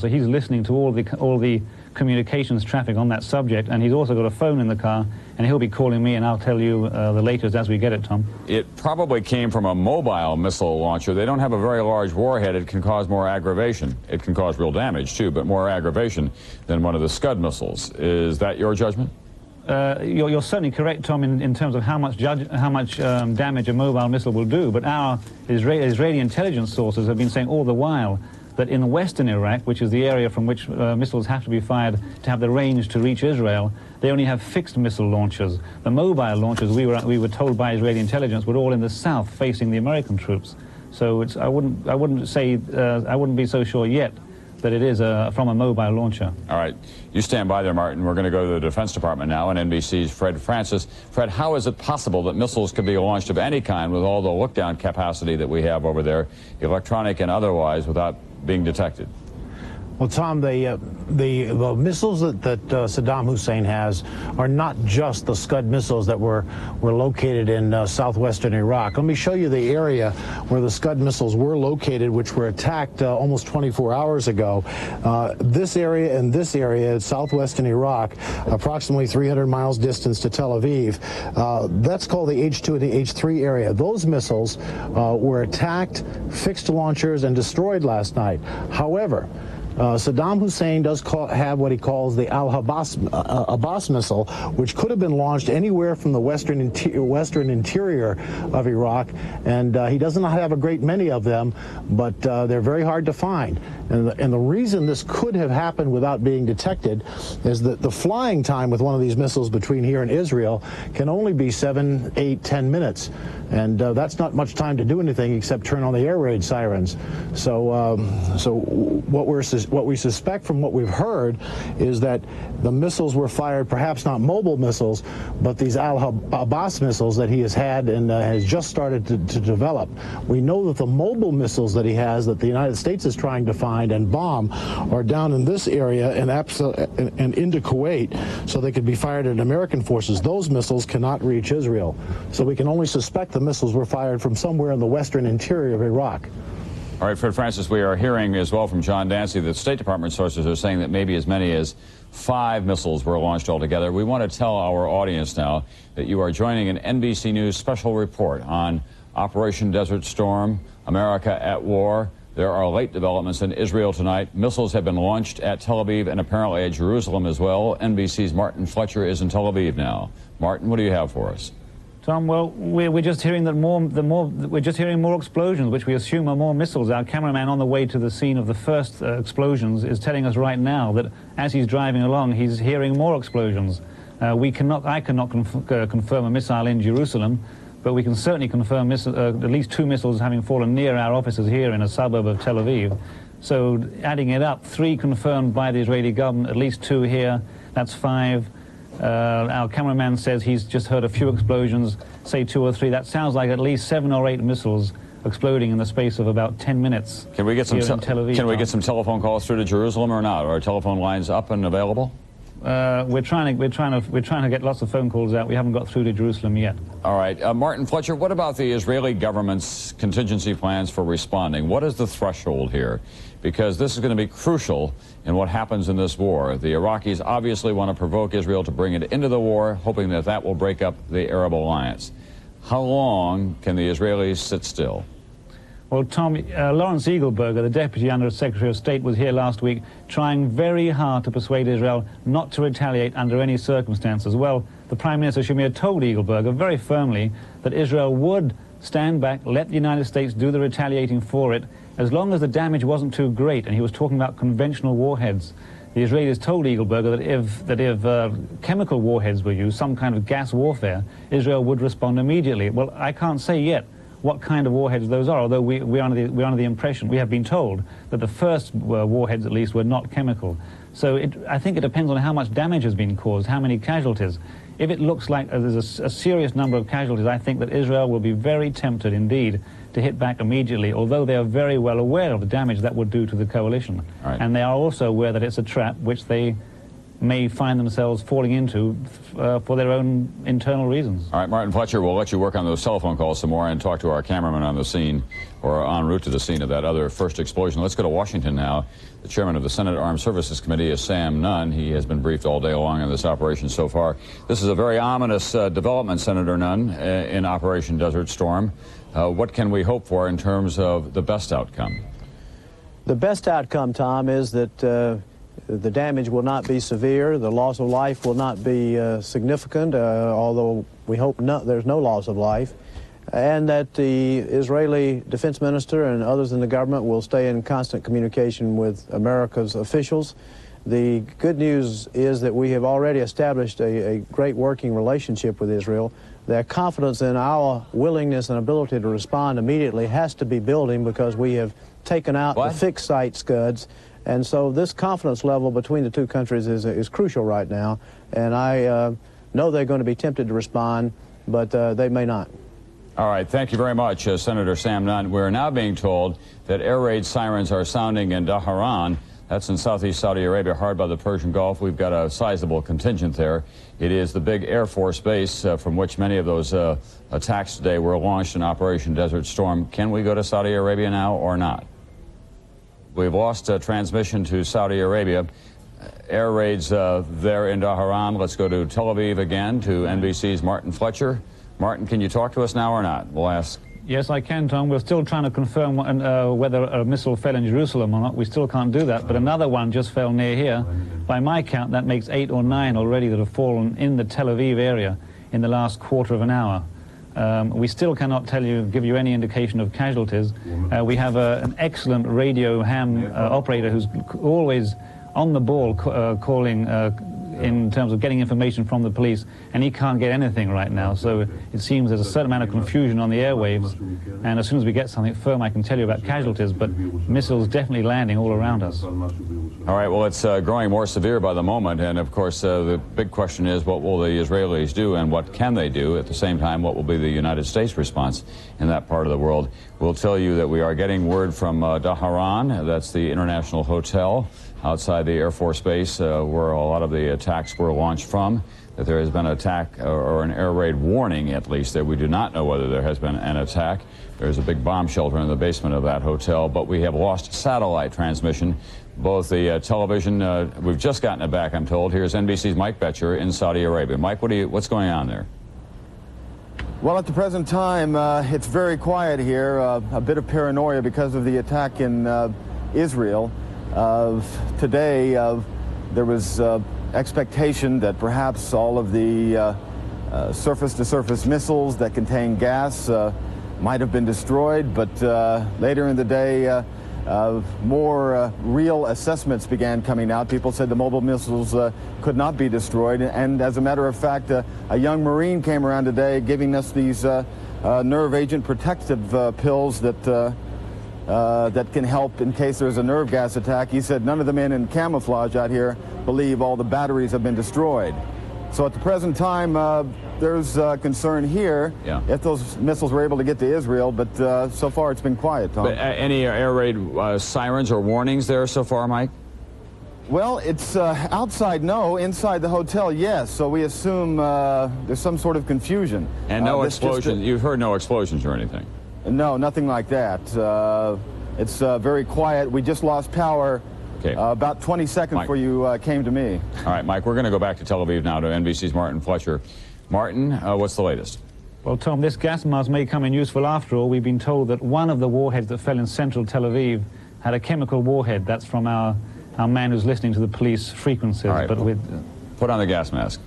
so he's listening to all the communications traffic on that subject, and he's also got a phone in the car, and he'll be calling me, and I'll tell you the latest as we get it, Tom. It probably came from a mobile missile launcher. They don't have a very large warhead. It can cause more aggravation. It can cause real damage, too, but more aggravation than one of the Scud missiles. Is that your judgment? You're certainly correct, Tom, in terms of how much damage a mobile missile will do, but our Israeli intelligence sources have been saying all the while that in western Iraq, which is the area from which missiles have to be fired to have the range to reach Israel, they only have fixed missile launchers. The mobile launchers, we were told by Israeli intelligence, were all in the south facing the American troops. So I wouldn't be so sure yet that it is from a mobile launcher. All right. You stand by there, Martin. We're going to go to the Defense Department now, and NBC's Fred Francis. Fred, how is it possible that missiles could be launched of any kind with all the look-down capacity that we have over there, electronic and otherwise, without being detected? Well, Tom, the missiles that Saddam Hussein has are not just the Scud missiles that were located in southwestern Iraq. Let me show you the area where the Scud missiles were located, which were attacked almost 24 hours ago. This area and this area, southwestern Iraq, approximately 300 miles distance to Tel Aviv, that's called the H2 and the H3 area. Those missiles were attacked, fixed launchers, and destroyed last night. However, Saddam Hussein does have what he calls the Al-Abbas missile, which could have been launched anywhere from the western interior of Iraq, and he does not have a great many of them, but they're very hard to find. And the reason this could have happened without being detected is that the flying time with one of these missiles between here and Israel can only be 7, 8, 10 minutes. And that's not much time to do anything except turn on the air raid sirens. So what we suspect from what we've heard is that the missiles were fired, perhaps not mobile missiles, but these Al-Abbas missiles that he has had and has just started to develop. We know that the mobile missiles that he has, that the United States is trying to find and bomb, are down in this area and into Kuwait, so they could be fired at American forces. Those missiles cannot reach Israel. So we can only suspect the missiles were fired from somewhere in the western interior of Iraq. All right, Fred Francis, we are hearing as well from John Dancy that State Department sources are saying that maybe as many as 5 missiles were launched altogether. We want to tell our audience now that you are joining an NBC News special report on Operation Desert Storm, America at War. There are late developments in Israel tonight. Missiles have been launched at Tel Aviv and apparently at Jerusalem as well. NBC's Martin Fletcher is in Tel Aviv now. Martin, what do you have for us? Tom, well, we're just hearing that we're just hearing more explosions, which we assume are more missiles. Our cameraman on the way to the scene of the first explosions is telling us right now that as he's driving along, he's hearing more explosions. I cannot confirm a missile in Jerusalem, but we can certainly confirm at least 2 missiles having fallen near our offices here in a suburb of Tel Aviv. So adding it up, 3 confirmed by the Israeli government, at least 2 here, that's 5. Our cameraman says he's just heard a few explosions, say 2 or 3. That sounds like at least 7 or 8 missiles exploding in the space of about 10 minutes. Can we get some Tel Aviv, Can we get some telephone calls through to Jerusalem or not? Are telephone lines up and available? We're trying to get lots of phone calls out. We haven't got through to Jerusalem yet. All right, Martin Fletcher, what about the Israeli government's contingency plans for responding? What is the threshold here? Because this is going to be crucial in what happens in this war. The Iraqis obviously want to provoke Israel to bring it into the war, hoping that that will break up the Arab alliance. How long can the Israelis sit still? Well, Tom, Lawrence Eagleberger, the Deputy Under Secretary of State, was here last week trying very hard to persuade Israel not to retaliate under any circumstances. Well, the Prime Minister Shamir told Eagleberger very firmly that Israel would stand back, let the United States do the retaliating for it, as long as the damage wasn't too great. And he was talking about conventional warheads. The Israelis told Eagleberger that if chemical warheads were used, some kind of gas warfare, Israel would respond immediately. Well, I can't say yet what kind of warheads those are, although we're under the impression, we have been told, that the first warheads at least were not chemical. So I think it depends on how much damage has been caused, how many casualties. If it looks like there's a serious number of casualties, I think that Israel will be very tempted indeed to hit back immediately, although they are very well aware of the damage that would do to the coalition. Right. And they are also aware that it's a trap which they may find themselves falling into for their own internal reasons. All right, Martin Fletcher, we'll let you work on those telephone calls some more and talk to our cameraman on the scene, or en route to the scene of that other first explosion. Let's go to Washington now. The chairman of the Senate Armed Services Committee is Sam Nunn. He has been briefed all day long on this operation so far. This is a very ominous development, Senator Nunn, in Operation Desert Storm. What can we hope for in terms of the best outcome? The best outcome, Tom, is that the damage will not be severe, the loss of life will not be significant, although we hope there's no loss of life, and that the Israeli defense minister and others in the government will stay in constant communication with America's officials. The good news is that we have already established a great working relationship with Israel. Their confidence in our willingness and ability to respond immediately has to be building, because we have taken out the fixed site Scuds. And so this confidence level between the two countries is crucial right now. And I know they're going to be tempted to respond, but they may not. All right, thank you very much, Senator Sam Nunn. We're now being told that air raid sirens are sounding in Dhahran. That's in southeast Saudi Arabia, hard by the Persian Gulf. We've got a sizable contingent there. It is the big Air Force base from which many of those attacks today were launched in Operation Desert Storm. Can we go to Saudi Arabia now or not? We've lost transmission to Saudi Arabia. Air raids there in Dhahran. Let's go to Tel Aviv again, to NBC's Martin Fletcher. Martin, can you talk to us now or not? We'll ask. Yes, I can, Tom. We're still trying to confirm whether a missile fell in Jerusalem or not. We still can't do that, but another one just fell near here. By my count, that makes 8 or 9 already that have fallen in the Tel Aviv area in the last quarter of an hour. We still cannot give you any indication of casualties. We have an excellent radio ham operator who's always on the ball calling in terms of getting information from the police, and he can't get anything right now. So it seems there's a certain amount of confusion on the airwaves, and as soon as we get something firm, I can tell you about casualties, but missiles definitely landing all around us. All right, well, it's growing more severe by the moment, and of course the big question is, what will the Israelis do, and what can they do? At the same time, what will be the United States response in that part of the world? We'll tell you that we are getting word from Dhahran, that's the international hotel outside the Air Force Base where a lot of the attacks were launched from, that there has been an attack or an air raid warning, at least, that we do not know whether there has been an attack. There's a big bomb shelter in the basement of that hotel, but we have lost satellite transmission. Both the television, we've just gotten it back, I'm told. Here's NBC's Mike Betcher in Saudi Arabia. Mike, what's going on there? Well, at the present time, it's very quiet here, a bit of paranoia because of the attack in Israel. Today, there was expectation that perhaps all of the surface-to-surface missiles that contain gas might have been destroyed, but later in the day, more real assessments began coming out. People said the mobile missiles could not be destroyed, and as a matter of fact, a young Marine came around today giving us these nerve agent protective pills that can help in case there's a nerve gas attack. He said none of the men in camouflage out here believe all the batteries have been destroyed. So at the present time, there's concern here if those missiles were able to get to Israel, but so far it's been quiet, Tom. But, any air raid sirens or warnings there so far, Mike? Well, it's outside, no. Inside the hotel, yes. So we assume there's some sort of confusion. And no explosions. You've heard no explosions or anything? No, nothing like that. It's very quiet. We just lost power about 20 seconds before you came to me. All right, Mike, we're going to go back to Tel Aviv now to NBC's Martin Fletcher. Martin, what's the latest? Well, Tom, this gas mask may come in useful after all. We've been told that one of the warheads that fell in central Tel Aviv had a chemical warhead. That's from our man who's listening to the police frequencies. All right, but put on the gas mask.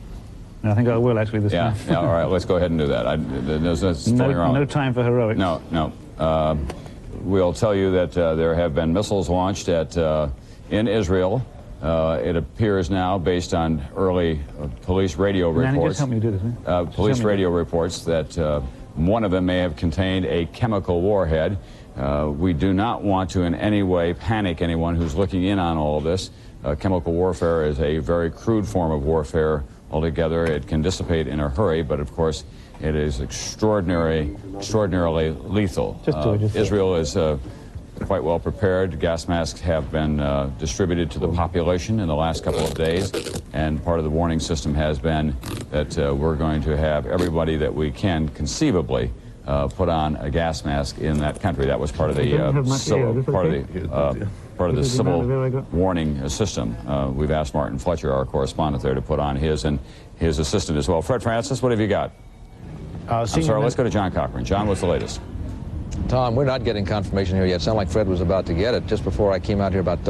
I think I will, actually, this time. Yeah, all right, let's go ahead and do that. There's no time for heroics. No. We'll tell you that there have been missiles launched in Israel. It appears now, based on early police radio reports, just help me do this, police radio reports that one of them may have contained a chemical warhead. We do not want to in any way panic anyone who's looking in on all of this. Chemical warfare is a very crude form of warfare altogether. It can dissipate in a hurry, but of course it is extraordinarily lethal. Israel is quite well prepared. Gas masks have been distributed to the population in the last couple of days, and part of the warning system has been that we're going to have everybody that we can conceivably put on a gas mask in that country. That was part of the civil warning system. We've asked Martin Fletcher, our correspondent there, to put on his and his assistant as well. Fred Francis, what have you got? I'm sorry, let's go to John Cochran. John, what's the latest? Tom, we're not getting confirmation here yet. It sounded like Fred was about to get it. Just before I came out here about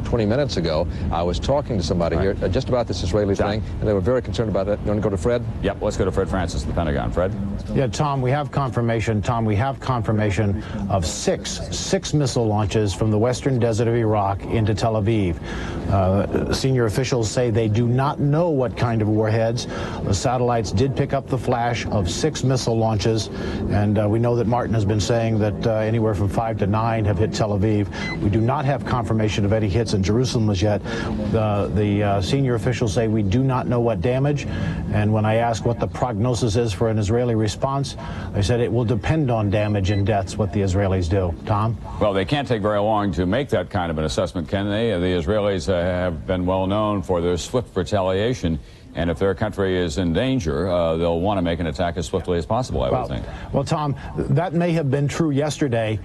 20 minutes ago, I was talking to somebody here just about this Israeli thing, and they were very concerned about it. You want to go to Fred? Yep, let's go to Fred Francis at the Pentagon. Fred? Yeah, Tom, we have confirmation. Tom, we have confirmation of six missile launches from the western desert of Iraq into Tel Aviv. Senior officials say they do not know what kind of warheads. The satellites did pick up the flash of 6 missile launches, and we know that Martin has been saying that anywhere from 5 to 9 have hit Tel Aviv. We do not have confirmation of any hits in Jerusalem as yet. The senior officials say we do not know what damage, and when I ask what the prognosis is for an Israeli response, they said it will depend on damage and deaths what the Israelis do. Tom? Well, they can't take very long to make that kind of an assessment, can they? The Israelis have been well known for their swift retaliation. And if their country is in danger, they'll want to make an attack as swiftly as possible, I would think. Well, Tom, that may have been true yesterday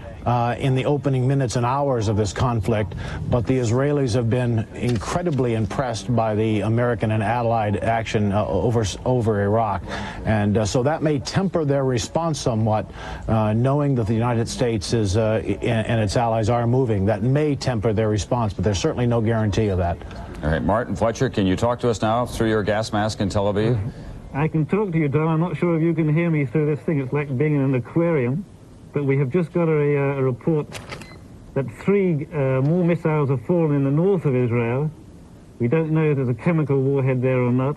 in the opening minutes and hours of this conflict, but the Israelis have been incredibly impressed by the American and Allied action over Iraq. And so that may temper their response somewhat, knowing that the United States is and its allies are moving. That may temper their response, but there's certainly no guarantee of that. All right, Martin Fletcher, can you talk to us now through your gas mask in Tel Aviv? I can talk to you, Don. I'm not sure if you can hear me through this thing. It's like being in an aquarium. But we have just got a report that 3 more missiles have fallen in the north of Israel. We don't know if there's a chemical warhead there or not.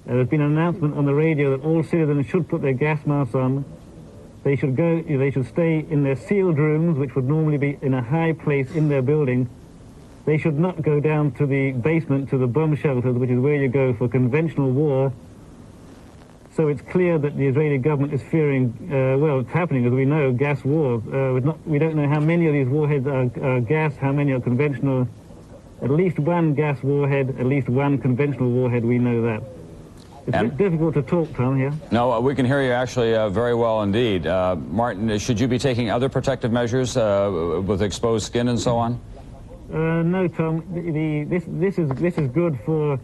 There's been an announcement on the radio that all citizens should put their gas masks on. They should stay in their sealed rooms, which would normally be in a high place in their building. They should not go down to the basement, to the bomb shelters, which is where you go for conventional war. So it's clear that the Israeli government is fearing, well, it's happening, as we know, gas wars. We don't know how many of these warheads are gas, how many are conventional. At least 1 gas warhead, at least 1 conventional warhead, we know that. It's a bit difficult to talk, Tom, here. No, we can hear you actually very well indeed. Martin, should you be taking other protective measures with exposed skin and so on? No, Tom. This is good for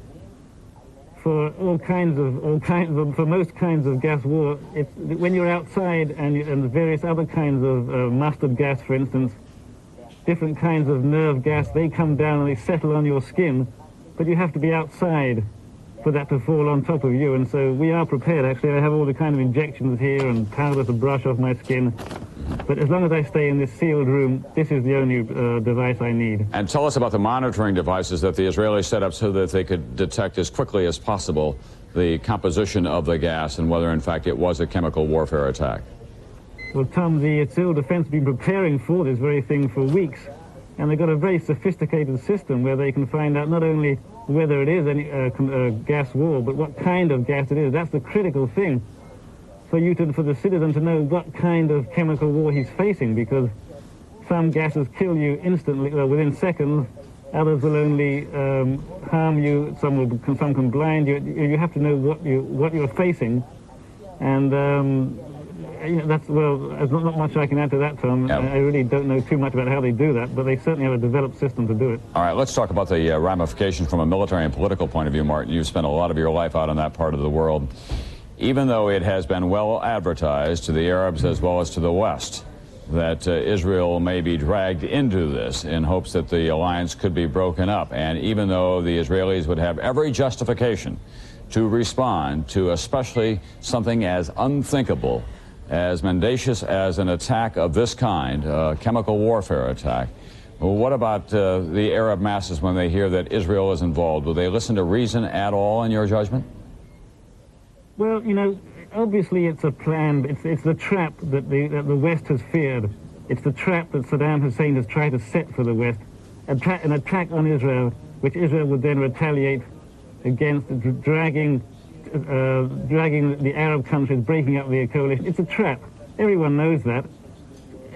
all kinds of for most kinds of gas war. It's when you're outside and various other kinds of mustard gas, for instance, different kinds of nerve gas. They come down and they settle on your skin, but you have to be outside for that to fall on top of you. And so we are prepared. Actually, I have all the kind of injections here and powder to brush off my skin. But as long as I stay in this sealed room, this is the only device I need. And tell us about the monitoring devices that the Israelis set up so that they could detect as quickly as possible the composition of the gas and whether, in fact, it was a chemical warfare attack. Well, Tom, the civil defense has been preparing for this very thing for weeks, and they've got a very sophisticated system where they can find out not only whether it is any gas war, but what kind of gas it is. That's the critical thing. For the citizen to know what kind of chemical war he's facing, because some gases kill you instantly, within seconds. Others will only harm you. Some can blind you. You have to know what you're facing, and that's there's not much I can add to that, Tom. Yep. I really don't know too much about how they do that, but they certainly have a developed system to do it. All right, let's talk about the ramifications from a military and political point of view, Martin. You've spent a lot of your life out in that part of the world. Even though it has been well advertised to the Arabs as well as to the West that Israel may be dragged into this in hopes that the alliance could be broken up, and even though the Israelis would have every justification to respond to especially something as unthinkable, as mendacious as an attack of this kind, a chemical warfare attack, well, what about the Arab masses when they hear that Israel is involved? Will they listen to reason at all, in your judgment? Well, you know, obviously it's a plan. It's the trap that the West has feared. It's the trap that Saddam Hussein has tried to set for the West. An attack on Israel, which Israel would then retaliate against, dragging the Arab countries, breaking up the coalition. It's a trap. Everyone knows that.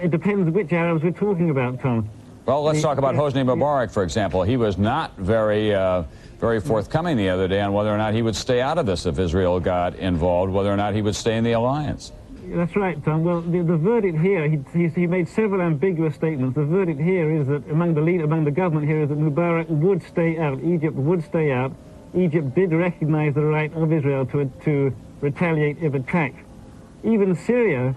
it depends which Arabs we're talking about, Tom. Well, let's talk about Hosni Mubarak, for example. He was not very forthcoming the other day on whether or not he would stay out of this if Israel got involved, whether or not he would stay in the alliance. That's right, Tom. Well, the verdict here, he made several ambiguous statements. The verdict here is that among the government here is that Mubarak would stay out. Egypt would stay out. Egypt did recognize the right of Israel to retaliate if attacked. Even Syria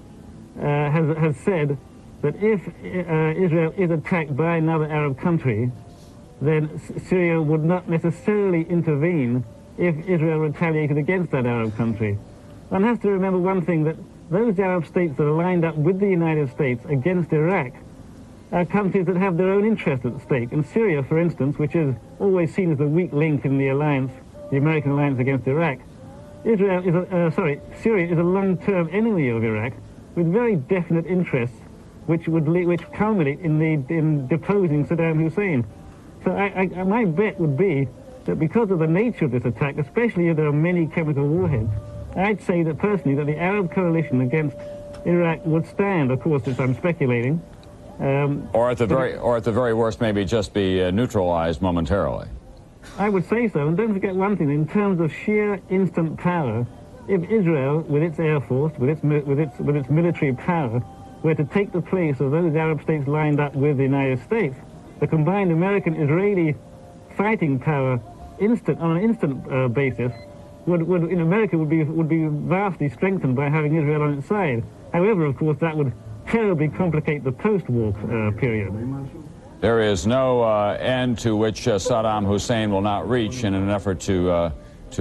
has said that if Israel is attacked by another Arab country, then Syria would not necessarily intervene if Israel retaliated against that Arab country. One has to remember one thing, that those Arab states that are lined up with the United States against Iraq are countries that have their own interests at stake. And Syria, for instance, which is always seen as the weak link in the alliance, the American alliance against Iraq, Syria is a long-term enemy of Iraq with very definite interests, which culminate in deposing Saddam Hussein. So my bet would be that because of the nature of this attack, especially if there are many chemical warheads, I'd say that personally that the Arab coalition against Iraq would stand. Of course, I'm speculating. Or at the very worst, maybe just be neutralized momentarily. I would say so. And don't forget one thing: in terms of sheer instant power, if Israel, with its air force, with its military power, were to take the place of those Arab states lined up with the United States, the combined American-Israeli fighting power, on an instant basis, in America would be vastly strengthened by having Israel on its side. However, of course, that would terribly complicate the post-war period. There is no end to which Saddam Hussein will not reach in an effort to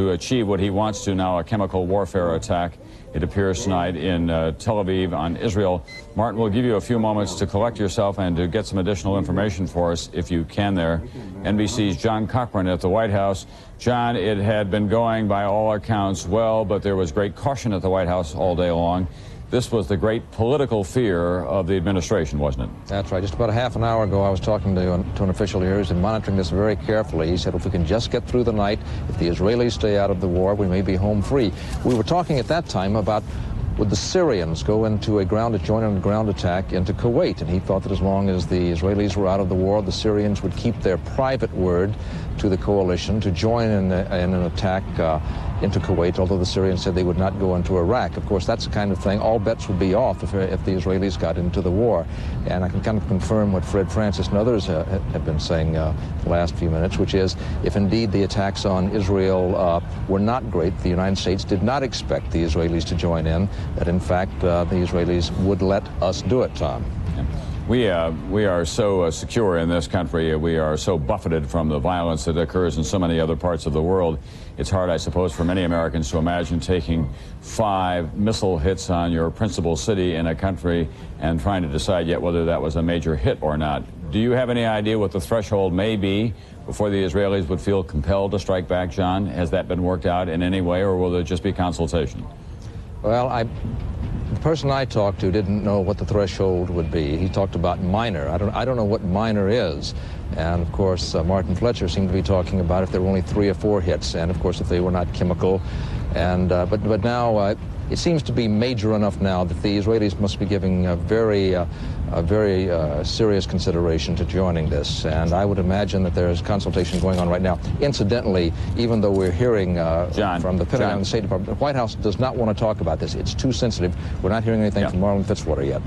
achieve what he wants to now, a chemical warfare attack. It appears tonight in Tel Aviv on Israel. Martin, we'll give you a few moments to collect yourself and to get some additional information for us, if you can there. NBC's John Cochran at the White House. John, it had been going by all accounts well, but there was great caution at the White House all day long. This was the great political fear of the administration, wasn't it? That's right. Just about a half an hour ago, I was talking to an official here who's been monitoring this very carefully. He said, if we can just get through the night, if the Israelis stay out of the war, we may be home free. We were talking at that time about would the Syrians go into join in a ground attack into Kuwait, and he thought that as long as the Israelis were out of the war, the Syrians would keep their private word to the coalition to join in an attack into Kuwait, although the Syrians said they would not go into Iraq. Of course, that's the kind of thing, all bets would be off if the Israelis got into the war. And I can kind of confirm what Fred Francis and others have been saying the last few minutes, which is, if indeed the attacks on Israel were not great, the United States did not expect the Israelis to join in, that in fact the Israelis would let us do it, Tom. We are so secure in this country. We are so buffeted from the violence that occurs in so many other parts of the world. It's hard, I suppose, for many Americans to imagine taking 5 missile hits on your principal city in a country and trying to decide yet whether that was a major hit or not. Do you have any idea what the threshold may be before the Israelis would feel compelled to strike back, John? Has that been worked out in any way, or will there just be consultation? Well, the person I talked to didn't know what the threshold would be. He talked about minor. I don't know what minor is. And of course, Martin Fletcher seemed to be talking about if there were only 3 or 4 hits, and of course if they were not chemical. And but now it seems to be major enough now that the Israelis must be giving a very serious consideration to joining this. And I would imagine that there's consultation going on right now. Incidentally, even though we're hearing from the Pentagon and the State Department, the White House does not want to talk about this. It's too sensitive. We're not hearing anything from Marlon Fitzwater yet.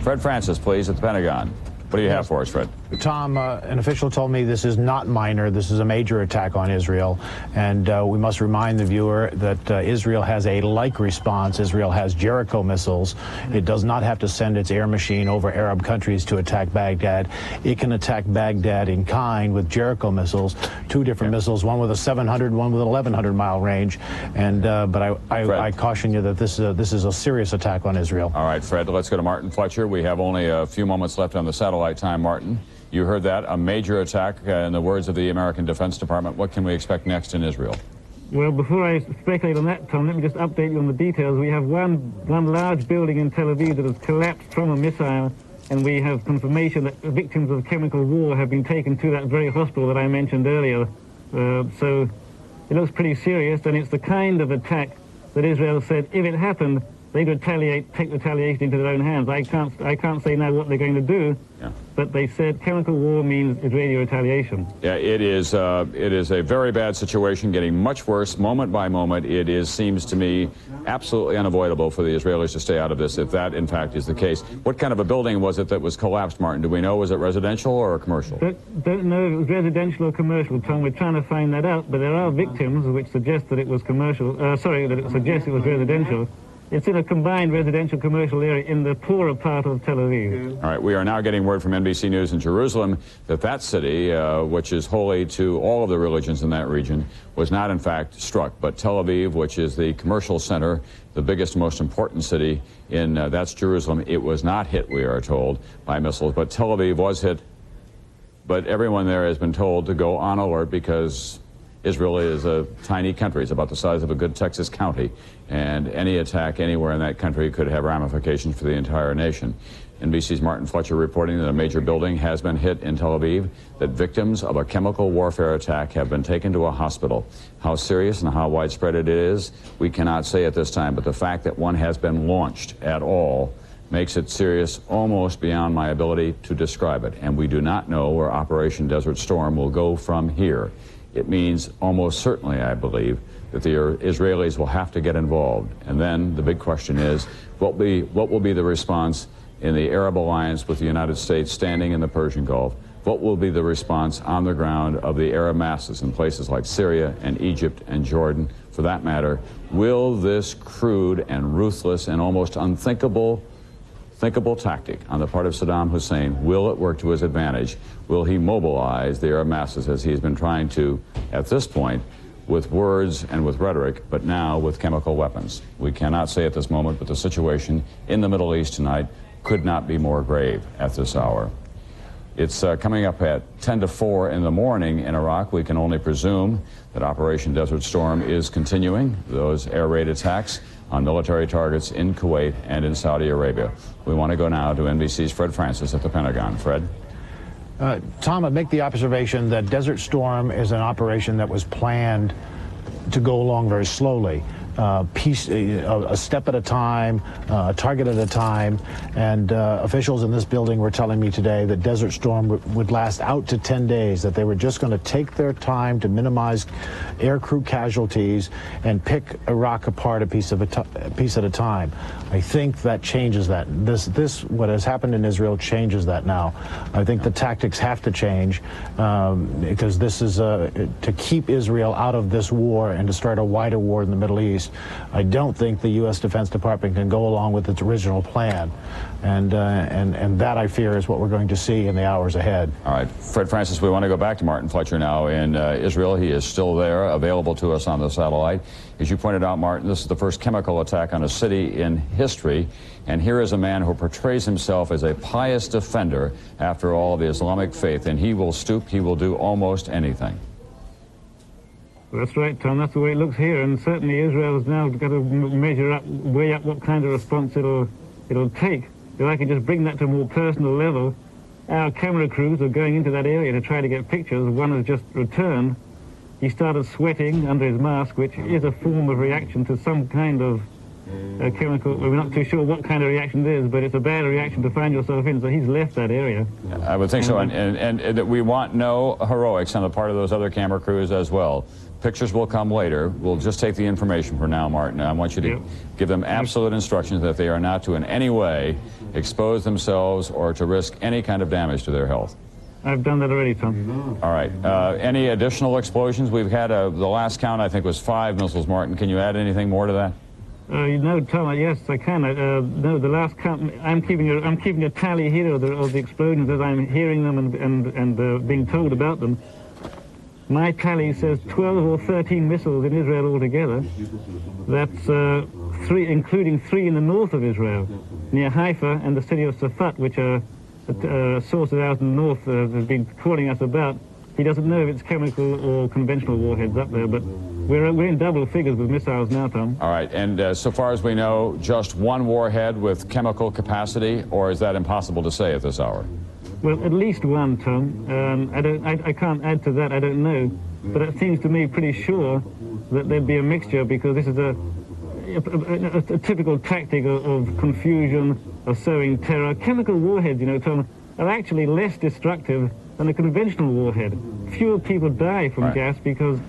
Fred Francis, please, at the Pentagon. What do you have for us, Fred? Tom, an official told me this is not minor. This is a major attack on Israel. And we must remind the viewer that Israel has a like response. Israel has Jericho missiles. It does not have to send its air machine over Arab countries to attack Baghdad. It can attack Baghdad in kind with Jericho missiles, 2 different missiles, one with a 700, one with an 1,100-mile range. And but I caution you that this is a serious attack on Israel. All right, Fred, let's go to Martin Fletcher. We have only a few moments left on the satellite time, Martin. You heard that, a major attack, in the words of the American Defense Department. What can we expect next in Israel? Well, before I speculate on that, Tom, let me just update you on the details. We have one large building in Tel Aviv that has collapsed from a missile, and we have confirmation that victims of chemical war have been taken to that very hospital that I mentioned earlier. So it looks pretty serious, and it's the kind of attack that Israel said, if it happened, they'd take retaliation into their own hands. I can't say now what they're going to do, but they said chemical war means Israeli retaliation. Yeah, it is a very bad situation, getting much worse moment by moment. It seems to me absolutely unavoidable for the Israelis to stay out of this, if that in fact is the case. What kind of a building was it that was collapsed, Martin? Do we know? Was it residential or commercial? Don't know if it was residential or commercial, Tom. We're trying to find that out, but there are victims which suggest that it was commercial. That it suggests it was residential. It's in a combined residential commercial area in the poorer part of Tel Aviv. All right, we are now getting word from NBC News in Jerusalem that that city, which is holy to all of the religions in that region, was not in fact struck. But Tel Aviv, which is the commercial center, the biggest, most important city in, that's Jerusalem, it was not hit, we are told, by missiles. But Tel Aviv was hit. But everyone there has been told to go on alert because Israel is a tiny country. It's about the size of a good Texas county, and any attack anywhere in that country could have ramifications for the entire nation. NBC's Martin Fletcher reporting that a major building has been hit in Tel Aviv, that victims of a chemical warfare attack have been taken to a hospital. How serious and how widespread it is, we cannot say at this time, but the fact that one has been launched at all makes it serious almost beyond my ability to describe it. And we do not know where Operation Desert Storm will go from here. It means almost certainly, I believe, that the Israelis will have to get involved. And then the big question is, what will be the response in the Arab alliance with the United States standing in the Persian Gulf? What will be the response on the ground of the Arab masses in places like Syria and Egypt and Jordan, for that matter? Will this crude and ruthless and almost unthinkable tactic on the part of Saddam Hussein, will it work to his advantage? Will he mobilize the Arab masses as he has been trying to at this point with words and with rhetoric, but now with chemical weapons? We cannot say at this moment, but the situation in the Middle East tonight could not be more grave at this hour. It's coming up at 10 to 4 in the morning in Iraq. We can only presume that Operation Desert Storm is continuing, those air raid attacks on military targets in Kuwait and in Saudi Arabia. We want to go now to NBC's Fred Francis at the Pentagon. Fred? Tom, I'd make the observation that Desert Storm is an operation that was planned to go along very slowly. A step at a time, a target at a time, and officials in this building were telling me today that Desert Storm would last out to 10 days, that they were just going to take their time to minimize aircrew casualties and pick Iraq apart a piece at a time. I think that changes that. What has happened in Israel changes that now. I think the tactics have to change because this is to keep Israel out of this war and to start a wider war in the Middle East. I don't think the U.S. Defense Department can go along with its original plan, and that, I fear, is what we're going to see in the hours ahead. All right, Fred Francis, we want to go back to Martin Fletcher now in Israel. He is still there, available to us on the satellite. As you pointed out, Martin, this is the first chemical attack on a city in history, and here is a man who portrays himself as a pious defender, after all, of the Islamic faith, and he will stoop, he will do almost anything. That's right, Tom. That's the way it looks here, and certainly Israel's now got to weigh up what kind of response it'll take. If I can just bring that to a more personal level, our camera crews are going into that area to try to get pictures. One has just returned. He started sweating under his mask, which is a form of reaction to some kind of chemical. We're not too sure what kind of reaction it is, but it's a bad reaction to find yourself in, so he's left that area. I would think so, and we want no heroics on the part of those other camera crews as well. Pictures will come later. We'll just take the information for now, Martin. I want you to give them absolute instructions that they are not to in any way expose themselves or to risk any kind of damage to their health. I've done that already, Tom. All right. Any additional explosions? We've had the last count, I think, was 5 missiles, Martin. Can you add anything more to that? No, Tom, yes, I can. No, the last count, I'm keeping a tally here of the explosions as I'm hearing them and being told about them. My tally says 12 or 13 missiles in Israel altogether. That's 3, including 3 in the north of Israel, near Haifa and the city of Safat, which are sources out in the north have been calling us about. He doesn't know if it's chemical or conventional warheads up there, but we're in double figures with missiles now, Tom. All right, and so far as we know, just one warhead with chemical capacity, or is that impossible to say at this hour? Well, at least one, Tom. I can't add to that. I don't know, but it seems to me pretty sure that there'd be a mixture, because this is a typical tactic of confusion, of sowing terror. Chemical warheads, you know, Tom, are actually less destructive than a conventional warhead. Fewer people die from gas because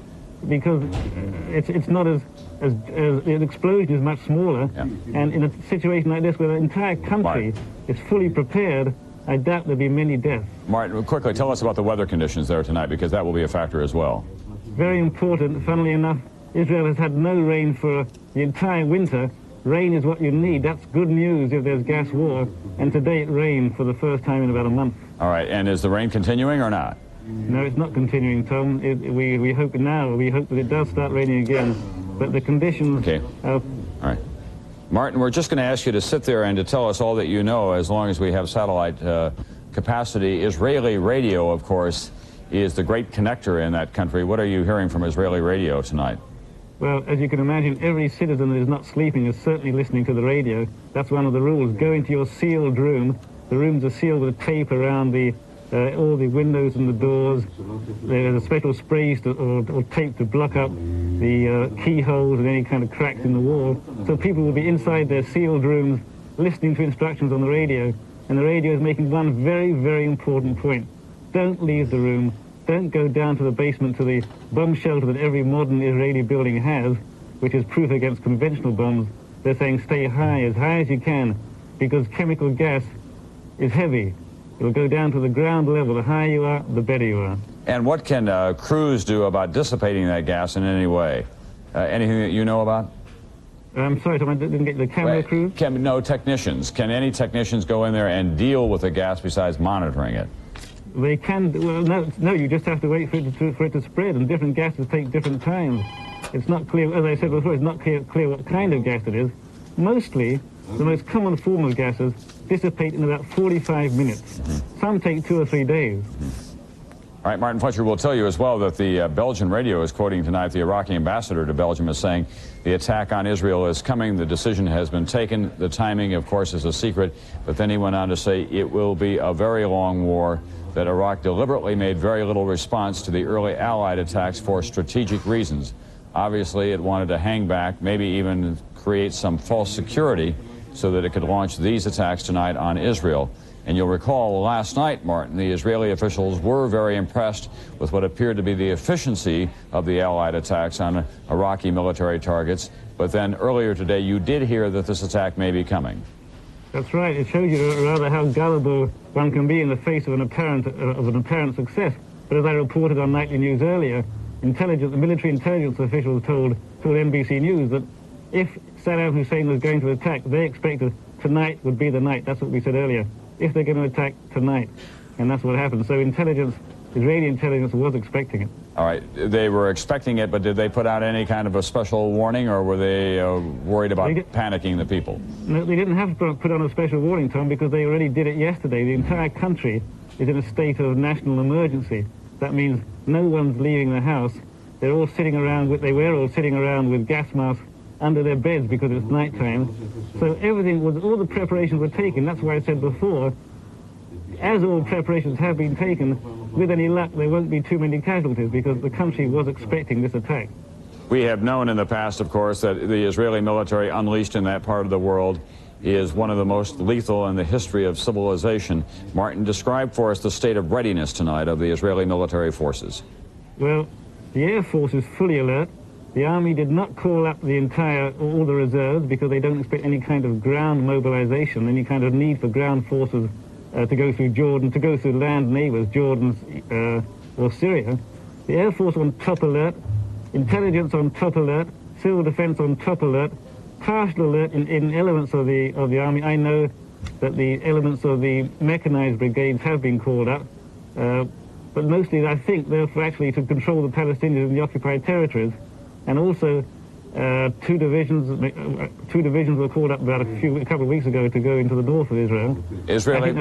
it's not as the explosion is much smaller. Yeah. And in a situation like this where the entire country is fully prepared, I doubt there'll be many deaths. Martin, quickly tell us about the weather conditions there tonight, because that will be a factor as well. Very important. Funnily enough, Israel has had no rain for the entire winter. Rain is what you need. That's good news if there's gas war. And today it rained for the first time in about a month. All right. And is the rain continuing or not? No, it's not continuing, Tom. We hope now. We hope that it does start raining again. But the conditions... Okay. All right. Martin, we're just going to ask you to sit there and to tell us all that you know, as long as we have satellite capacity. Israeli radio, of course, is the great connector in that country. What are you hearing from Israeli radio tonight? Well, as you can imagine, every citizen that is not sleeping is certainly listening to the radio. That's one of the rules. Go into your sealed room. The rooms are sealed with tape around all the windows and the doors. There's a special spray or tape to block up the keyholes and any kind of cracks in the wall. So people will be inside their sealed rooms listening to instructions on the radio. And the radio is making one very, very important point. Don't leave the room. Don't go down to the basement to the bomb shelter that every modern Israeli building has, which is proof against conventional bombs. They're saying stay high as you can, because chemical gas is heavy. It'll go down to the ground level. The higher you are, the better you are. And what can crews do about dissipating that gas in any way? Anything that you know about? I'm sorry, Tom, I didn't get the camera crew? No, technicians. Can any technicians go in there and deal with the gas besides monitoring it? They can. Well, no, you just have to wait for it to spread, and different gases take different times. It's not clear, as I said before, it's not clear what kind of gas it is. Mostly, the most common form of gases dissipate in about 45 minutes. Some take 2 or 3 days. All right, Martin Fletcher will tell you as well that the Belgian radio is quoting tonight the Iraqi ambassador to Belgium as saying the attack on Israel is coming, the decision has been taken, the timing, of course, is a secret, but then he went on to say it will be a very long war, that Iraq deliberately made very little response to the early Allied attacks for strategic reasons. Obviously, it wanted to hang back, maybe even create some false security so that it could launch these attacks tonight on Israel. And you'll recall last night, Martin, the Israeli officials were very impressed with what appeared to be the efficiency of the Allied attacks on Iraqi military targets. But then earlier today, you did hear that this attack may be coming. That's right. It shows you rather how gullible one can be in the face of an apparent success. But as I reported on nightly news earlier, the military intelligence officials told NBC News that if Saddam Hussein was going to attack, they expected tonight would be the night. That's what we said earlier. If they're going to attack tonight, and that's what happened. So Israeli intelligence was expecting it. All right, they were expecting it, but did they put out any kind of a special warning, or were they worried about panicking the people? No, they didn't have to put on a special warning, Tom, because they already did it yesterday. The entire country is in a state of national emergency. That means no one's leaving the house. They're all sitting around with gas masks under their beds because it's nighttime. So all the preparations were taken. That's why I said before, as all preparations have been taken, with any luck, there won't be too many casualties because the country was expecting this attack. We have known in the past, of course, that the Israeli military unleashed in that part of the world is one of the most lethal in the history of civilization. Martin, describe for us the state of readiness tonight of the Israeli military forces. Well, the Air Force is fully alert. The Army did not call up all the reserves because they don't expect any kind of ground mobilization, any kind of need for ground forces to go through Jordan, to go through land neighbors, Jordan or Syria. The Air Force on top alert, intelligence on top alert, civil defense on top alert, partial alert in elements of the Army. I know that the elements of the mechanized brigades have been called up, but mostly I think they're actually to control the Palestinians in the occupied territories. And also, two divisions were called up about a couple of weeks ago to go into the north of Israel. Israeli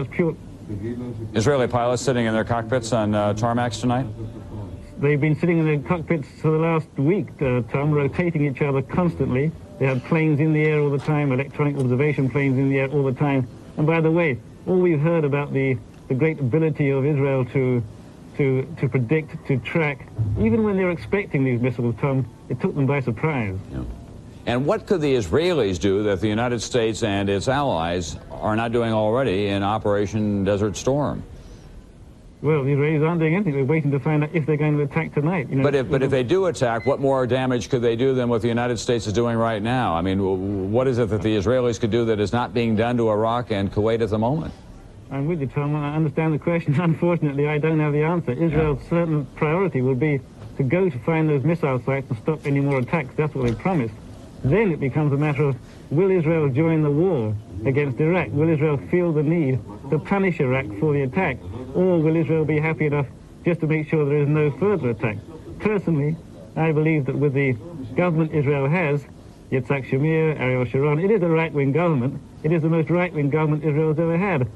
pilots sitting in their cockpits on tarmacs tonight? They've been sitting in their cockpits for the last week, Tom, rotating each other constantly. They have planes in the air all the time, electronic observation planes in the air all the time. And by the way, all we've heard about the great ability of Israel to predict, to track, even when they're expecting these missiles, Tom, it took them by surprise. Yeah. And what could the Israelis do that the United States and its allies are not doing already in Operation Desert Storm? Well, the Israelis aren't doing anything. They're waiting to find out if they're going to attack tonight. You know, But if they do attack, what more damage could they do than what the United States is doing right now? I mean, what is it that the Israelis could do that is not being done to Iraq and Kuwait at the moment? I'm with you, Tom. I understand the question. Unfortunately, I don't have the answer. Israel's certain priority will be to go to find those missile sites and stop any more attacks. That's what they promised. Then it becomes a matter of, will Israel join the war against Iraq? Will Israel feel the need to punish Iraq for the attack? Or will Israel be happy enough just to make sure there is no further attack? Personally, I believe that with the government Israel has, Yitzhak Shamir, Ariel Sharon, it is a right-wing government. It is the most right-wing government Israel has ever had.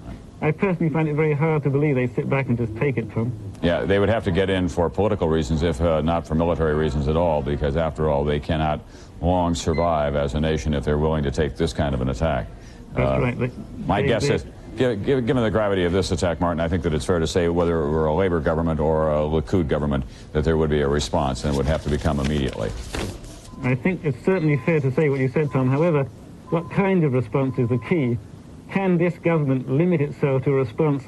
I personally find it very hard to believe they sit back and just take it, Tom. Yeah, they would have to get in for political reasons, if not for military reasons at all, because after all, they cannot long survive as a nation if they're willing to take this kind of an attack. That's right. My guess is, given the gravity of this attack, Martin, I think that it's fair to say whether it were a Labor government or a Likud government, that there would be a response, and it would have to become immediately. I think it's certainly fair to say what you said, Tom. However, what kind of response is the key? Can this government limit itself to a response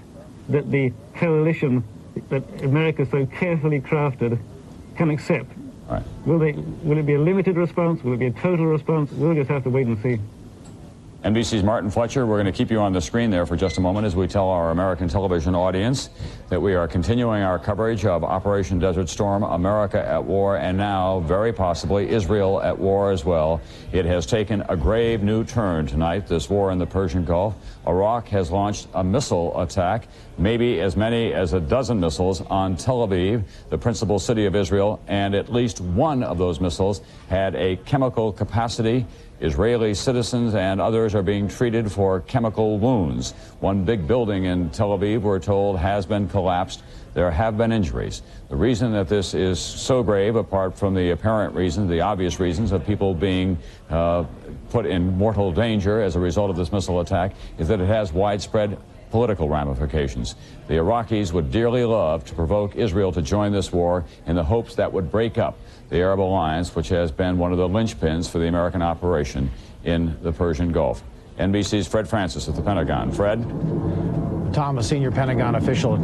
that the coalition that America so carefully crafted can accept? Right. Will it be a limited response? Will it be a total response? We'll just have to wait and see. NBC's Martin Fletcher, we're going to keep you on the screen there for just a moment as we tell our American television audience that we are continuing our coverage of Operation Desert Storm, America at War, and now, very possibly, Israel at war as well. It has taken a grave new turn tonight, this war in the Persian Gulf. Iraq has launched a missile attack, maybe as many as a dozen missiles on Tel Aviv, the principal city of Israel, and at least one of those missiles had a chemical capacity. Israeli citizens and others are being treated for chemical wounds. One big building in Tel Aviv, we're told, has been collapsed. There have been injuries. The reason that this is so grave, apart from the apparent reasons, the obvious reasons of people being put in mortal danger as a result of this missile attack, is that it has widespread political ramifications. The Iraqis would dearly love to provoke Israel to join this war in the hopes that would break up the Arab alliance, which has been one of the linchpins for the American operation in the Persian Gulf. NBC's Fred Francis at the Pentagon. Fred? Tom, a senior Pentagon official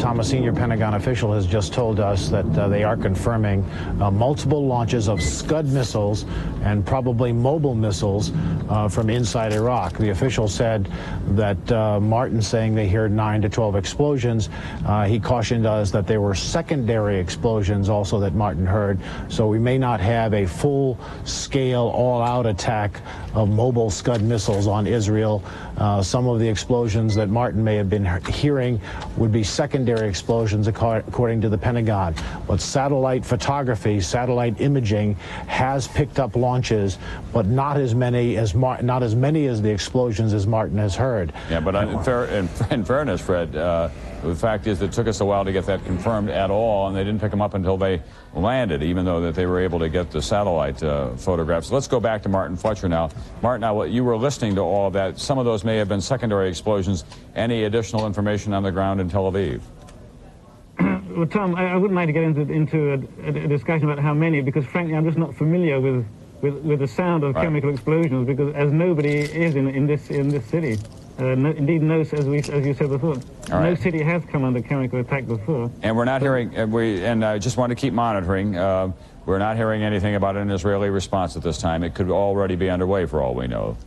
has just told us that they are confirming multiple launches of Scud missiles and probably mobile missiles from inside Iraq. The official said that Martin saying they heard 9 to 12 explosions. He cautioned us that there were secondary explosions also that Martin heard. So we may not have a full-scale, all-out attack of mobile Scud missiles on Israel. Some of the explosions that Martin may have been hearing would be secondary explosions, according to the Pentagon. But satellite photography, satellite imaging has picked up launches, but not as many as the explosions as Martin has heard. Yeah, but in fairness, Fred, the fact is it took us a while to get that confirmed at all, and they didn't pick them up until they landed, even though that they were able to get the satellite photographs. Let's go back to Martin Fletcher now. Martin, now you were listening to all of that. Some of those may have been secondary explosions. Any additional information on the ground in Tel Aviv? Well, Tom, I wouldn't like to get into a discussion about how many, because frankly, I'm just not familiar with the sound of chemical explosions, because as nobody is in this city. Indeed, as you said before, no city has come under chemical attack before. And we're not hearing, and I just want to keep monitoring, we're not hearing anything about an Israeli response at this time. It could already be underway for all we know.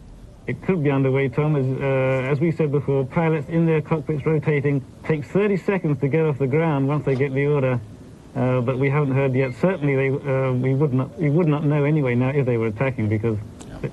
It could be underway, Tom. As we said before, pilots in their cockpits rotating takes 30 seconds to get off the ground once they get the order. But we haven't heard yet. Certainly, we would not know anyway now if they were attacking, because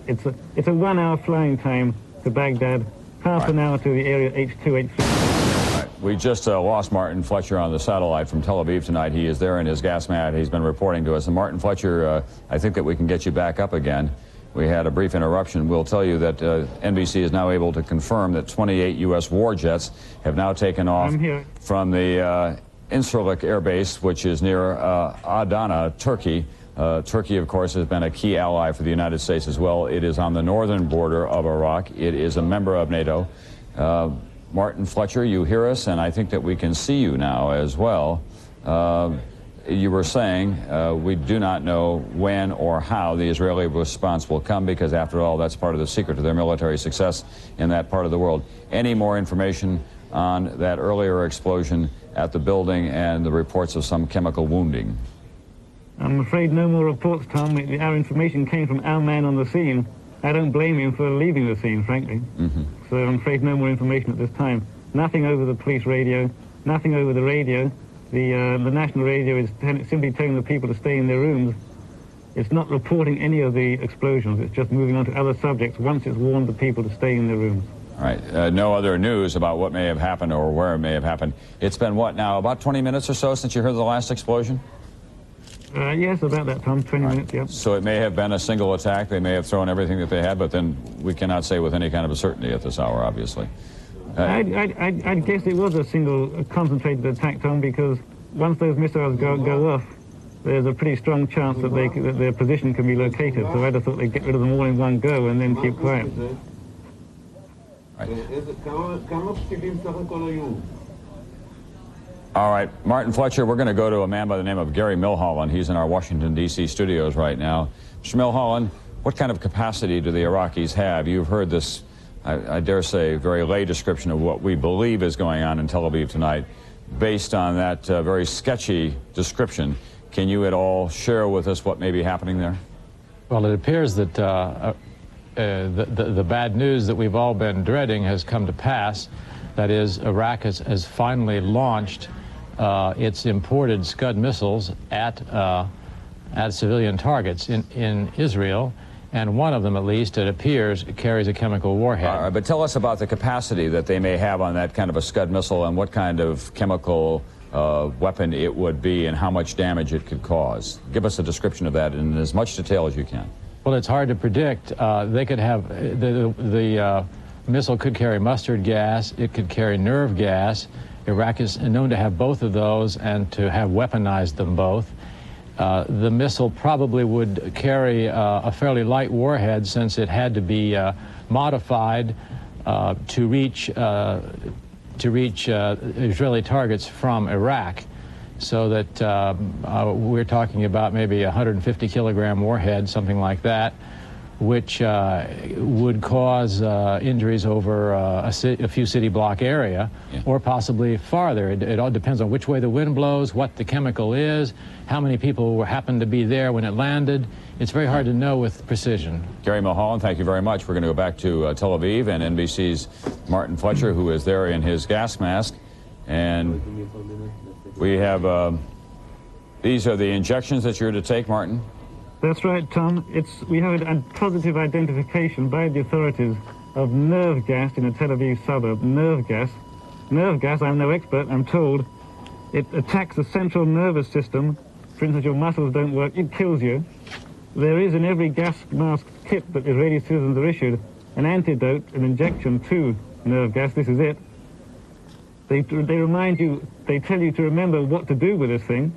it's a 1 hour flying time to Baghdad, half an hour to the area H2, H3. We just lost Martin Fletcher on the satellite from Tel Aviv tonight. He is there in his gas mat. He's been reporting to us. And Martin Fletcher, I think that we can get you back up again. We had a brief interruption. We'll tell you that NBC is now able to confirm that 28 U.S. war jets have now taken off from the Incirlik Air Base, which is near Adana, Turkey. Turkey, of course, has been a key ally for the United States as well. It is on the northern border of Iraq. It is a member of NATO. Martin Fletcher, you hear us, and I think that we can see you now as well. you were saying we do not know when or how the Israeli response will come, because after all, that's part of the secret to their military success in that part of the world. Any more information on that earlier explosion at the building and the reports of some chemical wounding? I'm afraid no more reports, Tom. Our information came from our man on the scene. I don't blame him for leaving the scene, frankly. So I'm afraid no more information at this time. Nothing over the police radio, nothing over the radio. The national radio is simply telling the people to stay in their rooms. It's not reporting any of the explosions. It's just moving on to other subjects once it's warned the people to stay in their rooms. All right. No other news about what may have happened or where it may have happened. It's been, what, now, about 20 minutes or so since you heard the last explosion? Yes, about that time, 20 minutes, yeah. So it may have been a single attack. They may have thrown everything that they had, but then we cannot say with any kind of a certainty at this hour, obviously. I'd guess it was a single concentrated attack, Tom, because once those missiles go off, there's a pretty strong chance that their position can be located. So I'd have thought they'd get rid of them all in one go and then keep quiet. Right. All right, Martin Fletcher, we're going to go to a man by the name of Gary Milholland. He's in our Washington, D.C. studios right now. Mr. Milholland, what kind of capacity do the Iraqis have? You've heard this, I dare say, very lay description of what we believe is going on in Tel Aviv tonight. Based on that very sketchy description, can you at all share with us what may be happening there? Well, it appears that the bad news that we've all been dreading has come to pass. That is, Iraq has finally launched its imported Scud missiles at civilian targets in Israel, and one of them, at least, it appears, carries a chemical warhead. All right, but tell us about the capacity that they may have on that kind of a Scud missile and what kind of chemical weapon it would be and how much damage it could cause. Give us a description of that in as much detail as you can. Well, it's hard to predict. They could have, the missile could carry mustard gas, it could carry nerve gas. Iraq is known to have both of those and to have weaponized them both. The missile probably would carry a fairly light warhead, since it had to be modified to reach Israeli targets from Iraq, so that we're talking about maybe a 150-kilogram warhead, something like that, which would cause injuries over a few city block area, or possibly farther. It all depends on which way the wind blows, what the chemical is, how many people happened to be there when it landed. It's very hard to know with precision. Gary Milholland, thank you very much. We're going to go back to Tel Aviv and NBC's Martin Fletcher, who is there in his gas mask. And we have, these are the injections that you're to take, Martin? That's right, Tom. We have a positive identification by the authorities of nerve gas in a Tel Aviv suburb. Nerve gas. Nerve gas, I'm no expert, I'm told. It attacks the central nervous system. For instance, your muscles don't work, it kills you. There is in every gas mask kit that Israeli citizens are issued an antidote, an injection to nerve gas. This is it. They remind you, they tell you to remember what to do with this thing,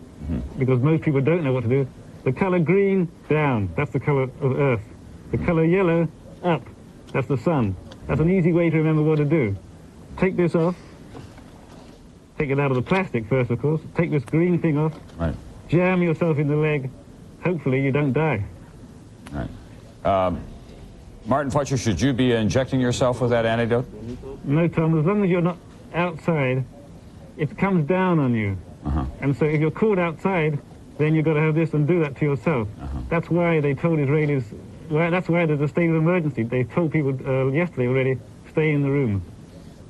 because most people don't know what to do. The color green, down. That's the color of Earth. The color yellow, up. That's the sun. That's an easy way to remember what to do. Take this off. Take it out of the plastic first, of course. Take this green thing off. Right. Jam yourself in the leg. Hopefully you don't die. Right. Martin Fletcher, should you be injecting yourself with that antidote? No, Tom. As long as you're not outside, it comes down on you. And so if you're caught outside, then you've got to have this and do that to yourself. That's why they told Israelis, that's why there's a state of emergency. They told people yesterday already, stay in the room.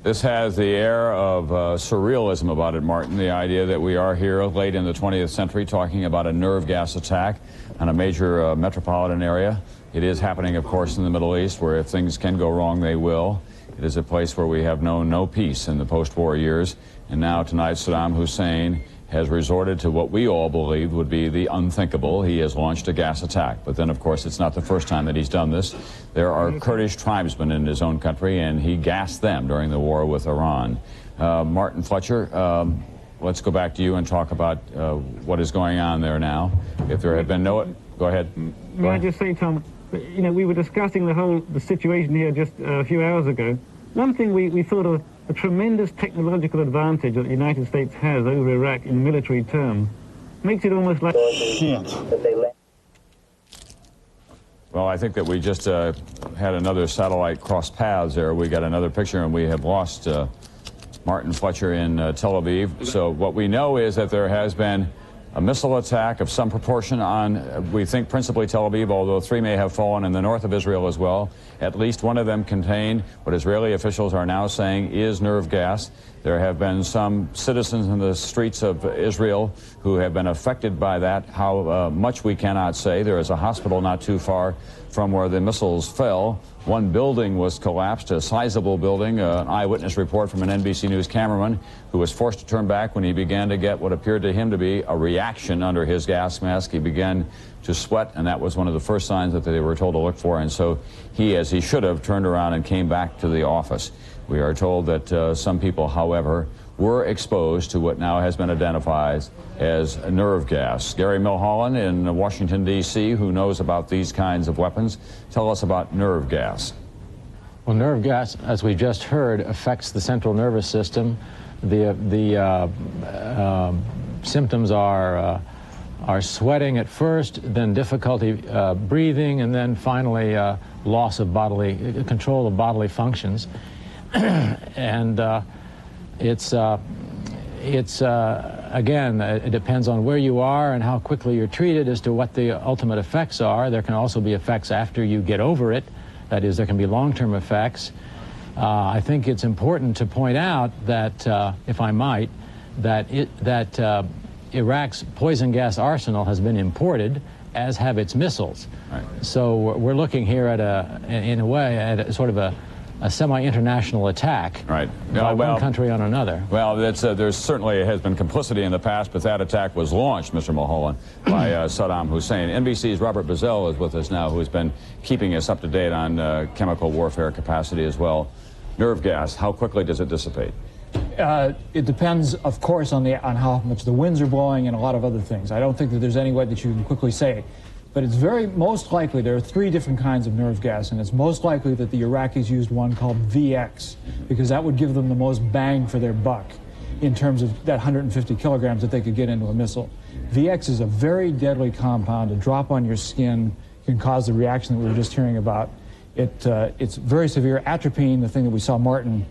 This has the air of surrealism about it, Martin, the idea that we are here late in the 20th century talking about a nerve gas attack on a major metropolitan area. It is happening, of course, in the Middle East, where if things can go wrong, they will. It is a place where we have known no peace in the post-war years. And now tonight, Saddam Hussein has resorted to what we all believed would be the unthinkable. He has launched a gas attack. But then, of course, it's not the first time that he's done this. There are Kurdish tribesmen in his own country, and he gassed them during the war with Iran. Martin Fletcher, let's go back to you and talk about what is going on there now. If there had been no... Go ahead. May I just say, Tom, you know, we were discussing the situation here just a few hours ago. One thing we thought of, a tremendous technological advantage that the United States has over Iraq in military terms. Makes it almost like shit. Well, I think that we just had another satellite cross paths there. We got another picture, and we have lost Martin Fletcher in Tel Aviv. So what we know is that there has been a missile attack of some proportion on, we think, principally Tel Aviv, although 3 may have fallen in the north of Israel as well. At least one of them contained what Israeli officials are now saying is nerve gas. There have been some citizens in the streets of Israel who have been affected by that. How much we cannot say. There is a hospital not too far from where the missiles fell. One building was collapsed, a sizable building. An eyewitness report from an NBC News cameraman who was forced to turn back when he began to get what appeared to him to be a reaction under his gas mask. He began to sweat, and that was one of the first signs that they were told to look for. And so he, as he should have, turned around and came back to the office. We are told that some people, however, were exposed to what now has been identified as nerve gas. Gary Milholland in Washington, D.C., who knows about these kinds of weapons, tell us about nerve gas. Well, nerve gas, as we just heard, affects the central nervous system. The symptoms are sweating at first, then difficulty breathing, and then finally loss of control of bodily functions. And again, it depends on where you are and how quickly you're treated as to what the ultimate effects are. There can also be effects after you get over it. That is, there can be long-term effects. I think it's important to point out that, if I might, that Iraq's poison gas arsenal has been imported, as have its missiles. Right. So we're looking here at in a way, at a sort of a semi-international attack, right, by one country on another. Well, there certainly has been complicity in the past, but that attack was launched, Mr. Mulholland, by Saddam Hussein. NBC's Robert Bazell is with us now, who has been keeping us up to date on chemical warfare capacity as well. Nerve gas, how quickly does it dissipate? It depends, of course, on how much the winds are blowing and a lot of other things. I don't think that there's any way that you can quickly say. But it's most likely, there are 3 different kinds of nerve gas, and it's most likely that the Iraqis used one called VX, because that would give them the most bang for their buck in terms of that 150 kilograms that they could get into a missile. VX is a very deadly compound. A drop on your skin can cause the reaction that we were just hearing about. It's very severe. Atropine, the thing that we saw Martin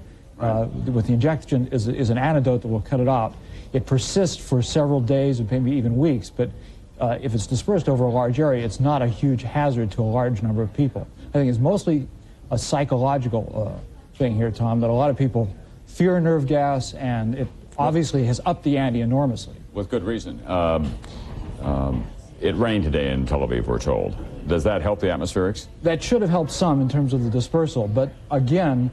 with the injection, is an antidote that will cut it off. It persists for several days and maybe even weeks, but if it's dispersed over a large area, it's not a huge hazard to a large number of people. I think it's mostly a psychological thing here, Tom, that a lot of people fear nerve gas, and it obviously has upped the ante enormously. With good reason. It rained today in Tel Aviv, we're told. Does that help the atmospherics? That should have helped some in terms of the dispersal, but again,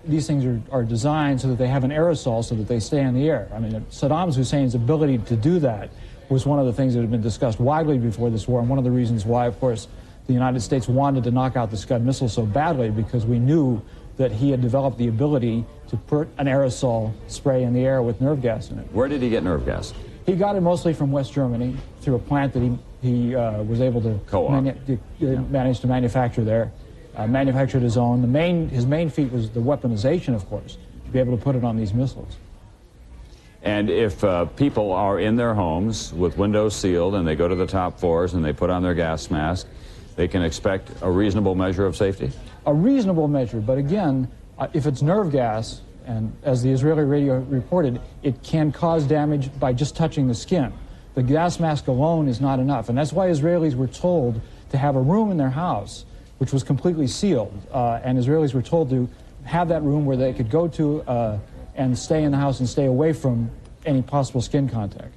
these things are designed so that they have an aerosol so that they stay in the air. I mean, Saddam Hussein's ability to do that was one of the things that had been discussed widely before this war, and one of the reasons why, of course, the United States wanted to knock out the Scud missile so badly, because we knew that he had developed the ability to put an aerosol spray in the air with nerve gas in it. Where did he get nerve gas? He got it mostly from West Germany through a plant that he was able to manage to manufacture there. Manufactured his own. His main feat was the weaponization, of course, to be able to put it on these missiles. And if people are in their homes with windows sealed and they go to the top floors and they put on their gas mask, they can expect a reasonable measure of safety? A reasonable measure, but again, if it's nerve gas, and as the Israeli radio reported, it can cause damage by just touching the skin. The gas mask alone is not enough, and that's why Israelis were told to have a room in their house which was completely sealed, and Israelis were told to have that room where they could go to and stay in the house and stay away from any possible skin contact.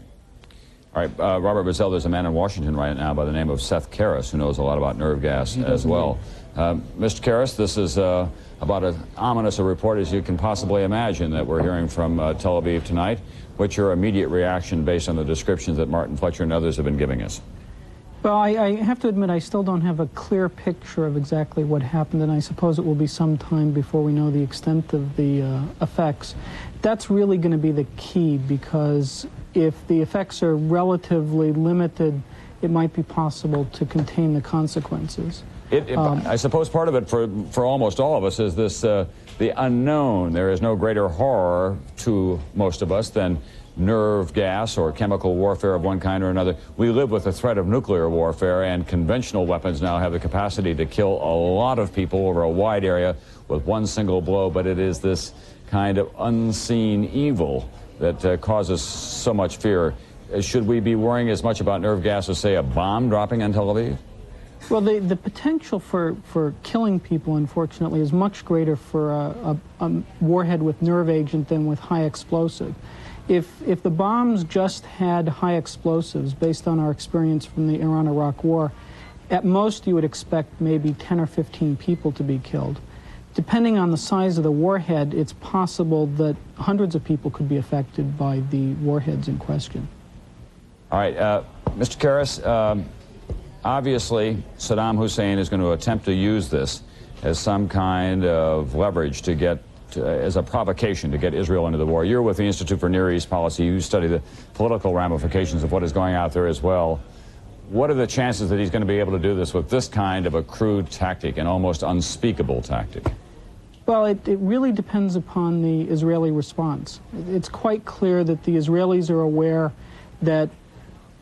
All right, Robert Bazell, there's a man in Washington right now by the name of Seth Karras who knows a lot about nerve gas as well. Mr. Karras, this is about as ominous a report as you can possibly imagine that we're hearing from Tel Aviv tonight. What's your immediate reaction based on the descriptions that Martin Fletcher and others have been giving us? Well, I have to admit I still don't have a clear picture of exactly what happened, and I suppose it will be some time before we know the extent of the effects. That's really going to be the key, because if the effects are relatively limited, it might be possible to contain the consequences. I suppose part of it for almost all of us is this the unknown. There is no greater horror to most of us than nerve gas or chemical warfare of one kind or another. We live with the threat of nuclear warfare, and conventional weapons now have the capacity to kill a lot of people over a wide area with one single blow, but it is this kind of unseen evil that causes so much fear. Should we be worrying as much about nerve gas as, say, a bomb dropping on Tel Aviv? Well, the potential for killing people, unfortunately, is much greater for a warhead with nerve agent than with high explosive. If the bombs just had high explosives, based on our experience from the Iran-Iraq War, at most you would expect maybe 10 or 15 people to be killed. Depending on the size of the warhead, it's possible that hundreds of people could be affected by the warheads in question. All right, Mr. Karras, obviously Saddam Hussein is going to attempt to use this as some kind of leverage to get, as a provocation to get Israel into the war. You're with the Institute for Near East Policy. You study the political ramifications of what is going out there as well. What are the chances that he's going to be able to do this with this kind of a crude tactic, an almost unspeakable tactic? Well, it really depends upon the Israeli response. It's quite clear that the Israelis are aware that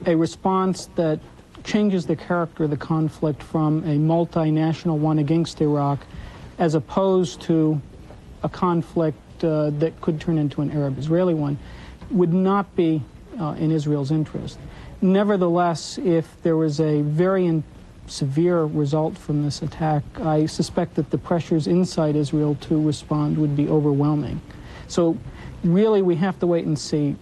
a response that changes the character of the conflict from a multinational one against Iraq as opposed to a conflict that could turn into an Arab-Israeli one would not be in Israel's interest. Nevertheless, if there was a very severe result from this attack, I suspect that the pressures inside Israel to respond would be overwhelming. So really we have to wait and see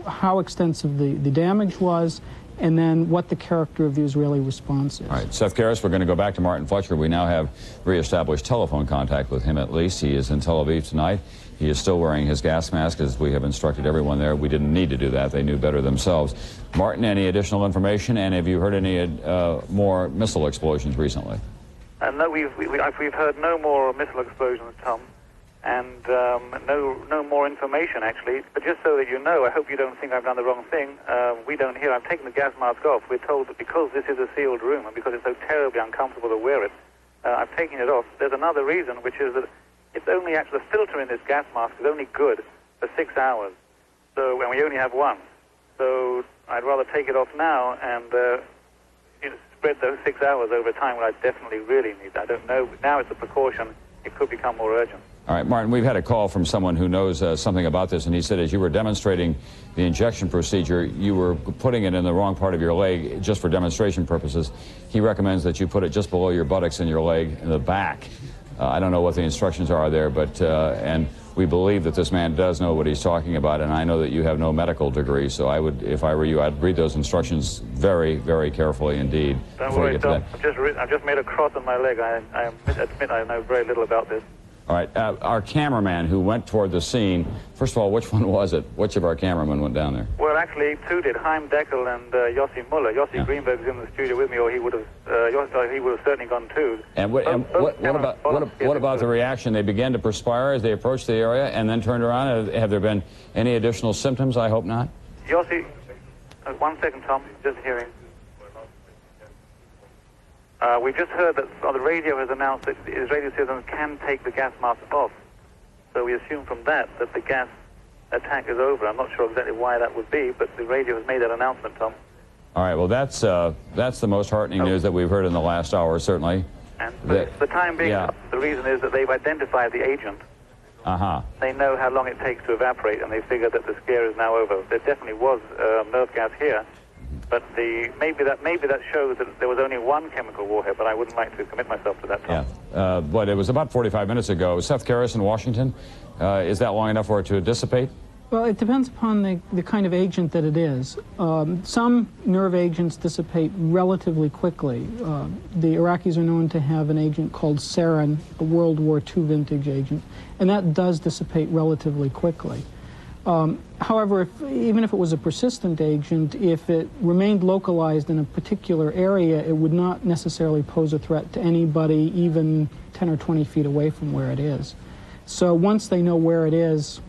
how extensive the damage was, and then what the character of the Israeli response is. All right, Seth Karras, we're going to go back to Martin Fletcher. We now have reestablished telephone contact with him at least. He is in Tel Aviv tonight. He is still wearing his gas mask, as we have instructed everyone there. We didn't need to do that. They knew better themselves. Martin, any additional information, and have you heard any more missile explosions recently? No, we've heard no more missile explosions, Tom, and no more information, actually. But just so that you know, I hope you don't think I've done the wrong thing. We don't hear. I've taken the gas mask off. We're told that because this is a sealed room and because it's so terribly uncomfortable to wear it, I've taken it off. There's another reason, which is that it's only actually the filter in this gas mask is only good for 6 hours. So, and we only have one. So I'd rather take it off now and spread those 6 hours over time when I definitely really need it. I don't know. Now it's a precaution. It could become more urgent. All right, Martin, we've had a call from someone who knows something about this, and he said as you were demonstrating the injection procedure, you were putting it in the wrong part of your leg just for demonstration purposes. He recommends that you put it just below your buttocks in your leg in the back. I don't know what the instructions are there, but and we believe that this man does know what he's talking about, and I know that you have no medical degree, so I would, if I were you, I'd read those instructions very, very carefully indeed. Don't worry, Tom. I've just made a cross on my leg. I admit I know very little about this. All right, our cameraman who went toward the scene, first of all, which one was it? Which of our cameramen went down there? Well, actually, two did, Chaim Deckel and Yossi Muller. Yossi Greenberg's in the studio with me, or he would have certainly gone too. And what about the reaction? They began to perspire as they approached the area and then turned around. Have there been any additional symptoms? I hope not. Yossi, 1 second, Tom, just hearing. We've just heard that the radio has announced that Israeli citizens can take the gas mask off. So we assume from that the gas attack is over. I'm not sure exactly why that would be, but the radio has made that announcement, Tom. All right, well, that's the most heartening news that we've heard in the last hour, certainly. And for the time being, the reason is that they've identified the agent. They know how long it takes to evaporate, and they figure that the scare is now over. There definitely was nerve gas here. But maybe that shows that there was only one chemical warhead, but I wouldn't like to commit myself to that. Yeah, but it was about 45 minutes ago. Seth Karras in Washington, is that long enough for it to dissipate? Well, it depends upon the kind of agent that it is. Some nerve agents dissipate relatively quickly. The Iraqis are known to have an agent called sarin, a World War II vintage agent, and that does dissipate relatively quickly. However, even if it was a persistent agent, if it remained localized in a particular area, it would not necessarily pose a threat to anybody even 10 or 20 feet away from where it is. So once they know where it is,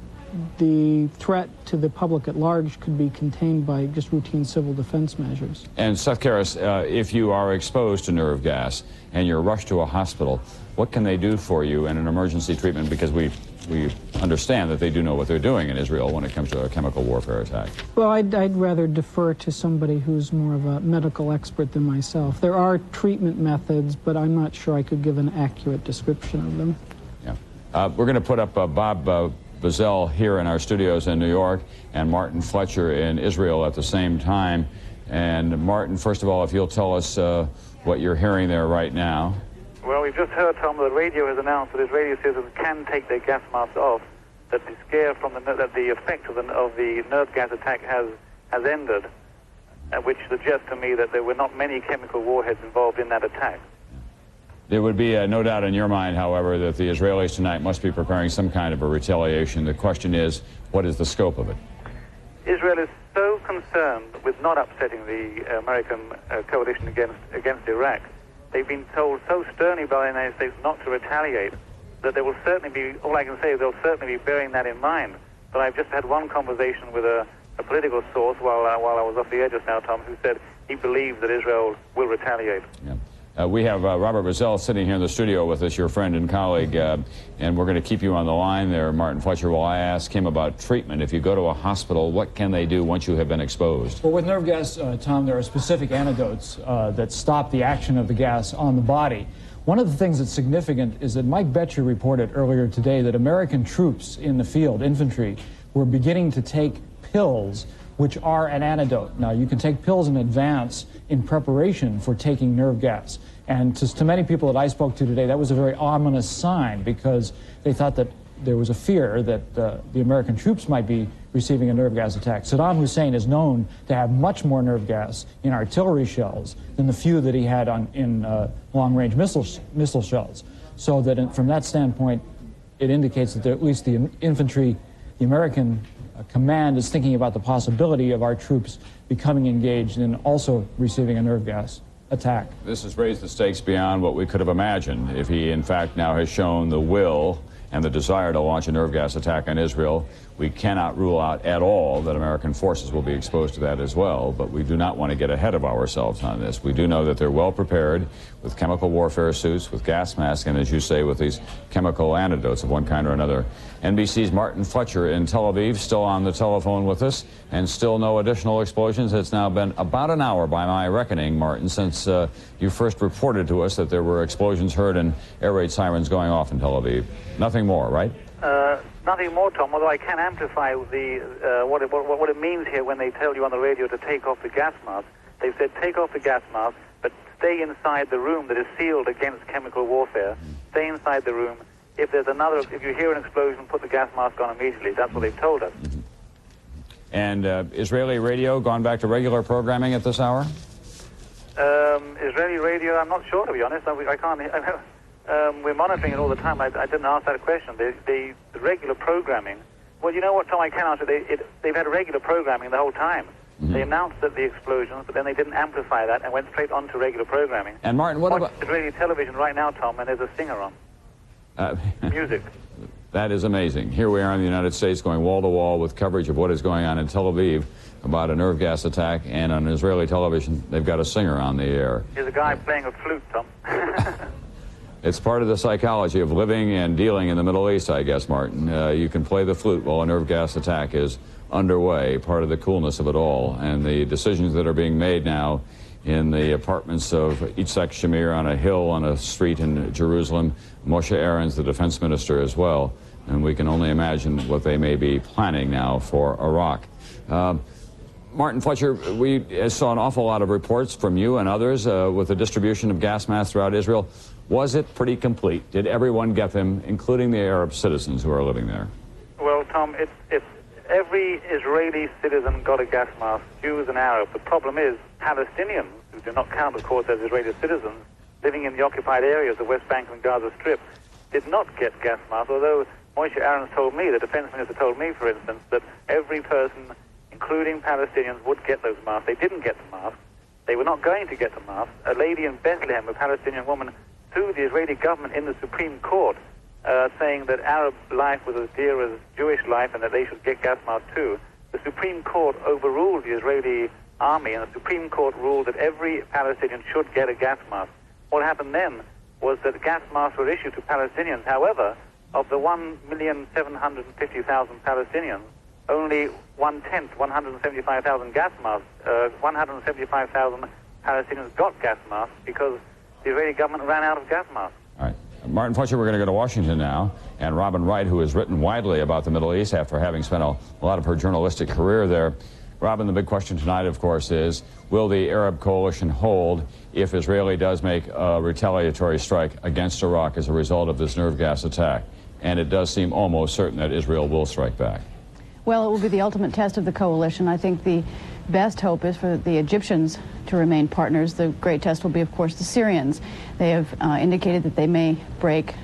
the threat to the public at large could be contained by just routine civil defense measures. And Seth Karras, if you are exposed to nerve gas and you're rushed to a hospital, what can they do for you in an emergency treatment? Because we've we understand that they do know what they're doing in Israel when it comes to a chemical warfare attack. Well, I'd rather defer to somebody who's more of a medical expert than myself. There are treatment methods, but I'm not sure I could give an accurate description of them. Yeah. We're going to put up Bob Bazell here in our studios in New York and Martin Fletcher in Israel at the same time. And Martin, first of all, if you'll tell us what you're hearing there right now. Well, we've just heard, Tom, that the radio has announced that Israeli citizens can take their gas masks off, that the scare from that the effect of the nerve gas attack has ended, which suggests to me that there were not many chemical warheads involved in that attack. There would be no doubt in your mind, however, that the Israelis tonight must be preparing some kind of a retaliation. The question is, what is the scope of it? Israel is so concerned with not upsetting the American coalition against Iraq. They've been told so sternly by the United States not to retaliate that there will certainly be, all I can say is they'll certainly be bearing that in mind. But I've just had one conversation with a political source while I was off the air just now, Tom, who said he believes that Israel will retaliate. Yeah. We have Robert Bazell sitting here in the studio with us, your friend and colleague, and we're going to keep you on the line there, Martin Fletcher, while I ask him about treatment. If you go to a hospital, what can they do once you have been exposed? Well, with nerve gas, Tom, there are specific antidotes that stop the action of the gas on the body. One of the things that's significant is that Mike Betcher reported earlier today that American troops in the field, infantry, were beginning to take pills which are an antidote. Now, you can take pills in advance in preparation for taking nerve gas. And to many people that I spoke to today, that was a very ominous sign because they thought that there was a fear that the American troops might be receiving a nerve gas attack. Saddam Hussein is known to have much more nerve gas in artillery shells than the few that he had in long-range missile shells. So that from that standpoint, it indicates that at least the infantry, the American command is thinking about the possibility of our troops becoming engaged and also receiving a nerve gas attack. This has raised the stakes beyond what we could have imagined. If he, in fact, now has shown the will and the desire to launch a nerve gas attack on Israel, we cannot rule out at all that American forces will be exposed to that as well, but we do not want to get ahead of ourselves on this. We do know that they're well prepared with chemical warfare suits, with gas masks, and as you say, with these chemical antidotes of one kind or another. NBC's Martin Fletcher in Tel Aviv, still on the telephone with us, and still no additional explosions. It's now been about an hour by my reckoning, Martin, since you first reported to us that there were explosions heard and air raid sirens going off in Tel Aviv. Nothing more, right? Nothing more, Tom, although I can amplify what it means here when they tell you on the radio to take off the gas mask. They've said take off the gas mask, but stay inside the room that is sealed against chemical warfare. Stay inside the room. If you hear an explosion, put the gas mask on immediately. That's what they've told us. Mm-hmm. And Israeli radio gone back to regular programming at this hour? Israeli radio, I'm not sure, to be honest. I can't... we're monitoring it all the time. I didn't ask that question. The regular programming, well, you know what, Tom, I can answer. They've had regular programming the whole time. Mm-hmm. They announced that the explosions, but then they didn't amplify that and went straight on to regular programming. And Martin, what about Israeli television right now, Tom, and there's a singer on. Music. That is amazing. Here we are in the United States going wall to wall with coverage of what is going on in Tel Aviv about a nerve gas attack, and on Israeli television, they've got a singer on the air. There's a guy playing a flute, Tom. It's part of the psychology of living and dealing in the Middle East, I guess, Martin. You can play the flute while a nerve gas attack is underway, part of the coolness of it all. And the decisions that are being made now in the apartments of Yitzhak Shamir on a hill on a street in Jerusalem, Moshe Aaron's the defense minister as well, and we can only imagine what they may be planning now for Iraq. Martin Fletcher, we saw an awful lot of reports from you and others with the distribution of gas masks throughout Israel. Was it pretty complete? Did everyone get them, including the Arab citizens who are living there? Well, Tom, it's every Israeli citizen got a gas mask, Jews and Arabs. The problem is Palestinians, who do not count, of course, as Israeli citizens, living in the occupied areas of West Bank and Gaza Strip, did not get gas masks, although Moshe Aaron told me, the defense minister told me, for instance, that every person, including Palestinians, would get those masks. They didn't get the masks. They were not going to get the masks. A lady in Bethlehem, a Palestinian woman, sued the Israeli government in the Supreme Court, saying that Arab life was as dear as Jewish life and that they should get gas masks too. The Supreme Court overruled the Israeli army, and the Supreme Court ruled that every Palestinian should get a gas mask. What happened then was that gas masks were issued to Palestinians. However, of the 1,750,000 Palestinians, only 1/10, 175,000 gas masks, 175,000 Palestinians got gas masks because the Israeli government ran out of gas masks. All right. Martin Fletcher, we're going to go to Washington now. And Robin Wright, who has written widely about the Middle East after having spent a lot of her journalistic career there. Robin, the big question tonight, of course, is will the Arab coalition hold if Israel does make a retaliatory strike against Iraq as a result of this nerve gas attack? And it does seem almost certain that Israel will strike back. Well, it will be the ultimate test of the coalition. I think the best hope is for the Egyptians to remain partners. The great test will be, of course, the Syrians. They have indicated that they may break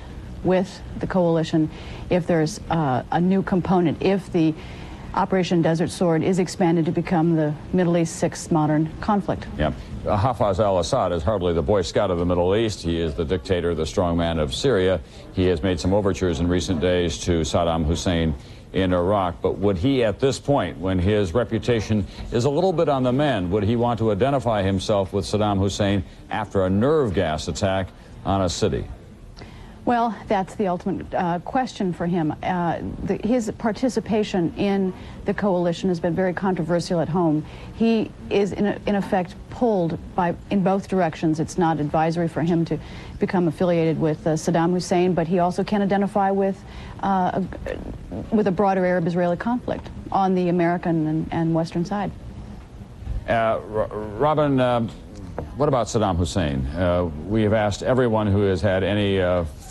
with the coalition if there's a new component, if the Operation Desert Sword is expanded to become the Middle East's sixth modern conflict. Yeah. Hafez al-Assad is hardly the Boy Scout of the Middle East. He is the dictator, the strongman of Syria. He has made some overtures in recent days to Saddam Hussein in Iraq. But would he, at this point, when his reputation is a little bit on the mend, would he want to identify himself with Saddam Hussein after a nerve gas attack on a city? Well, that's the ultimate question for him. His participation in the coalition has been very controversial at home. He is, in effect, pulled in both directions. It's not advisory for him to become affiliated with Saddam Hussein, but he also can identify with a broader Arab-Israeli conflict on the American and Western side. Robin, what about Saddam Hussein? We have asked everyone who has had any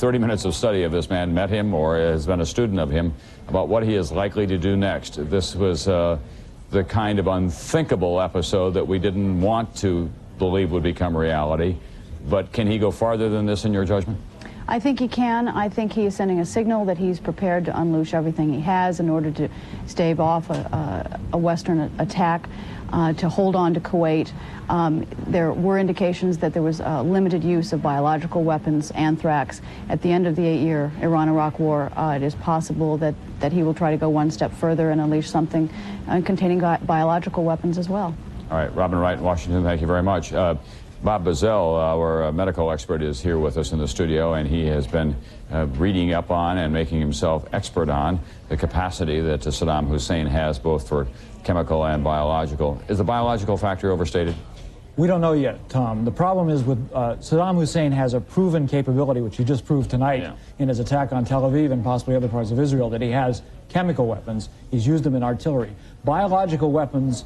30 minutes of study of this man, met him or has been a student of him, about what he is likely to do next. This was the kind of unthinkable episode that we didn't want to believe would become reality. But can he go farther than this in your judgment? I think he can. I think he is sending a signal that he's prepared to unleash everything he has in order to stave off a Western attack, to hold on to Kuwait. There were indications that there was limited use of biological weapons, anthrax. At the end of the 8-year Iran-Iraq war, it is possible that he will try to go one step further and unleash something containing biological weapons as well. All right, Robin Wright in Washington, thank you very much. Bob Bazell, our medical expert, is here with us in the studio, and he has been reading up on and making himself expert on the capacity that Saddam Hussein has, both for chemical and biological. Is the biological factor overstated? We don't know yet, Tom. The problem is with Saddam Hussein has a proven capability, which he just proved tonight in his attack on Tel Aviv and possibly other parts of Israel, that he has chemical weapons. He's used them in artillery. Biological weapons,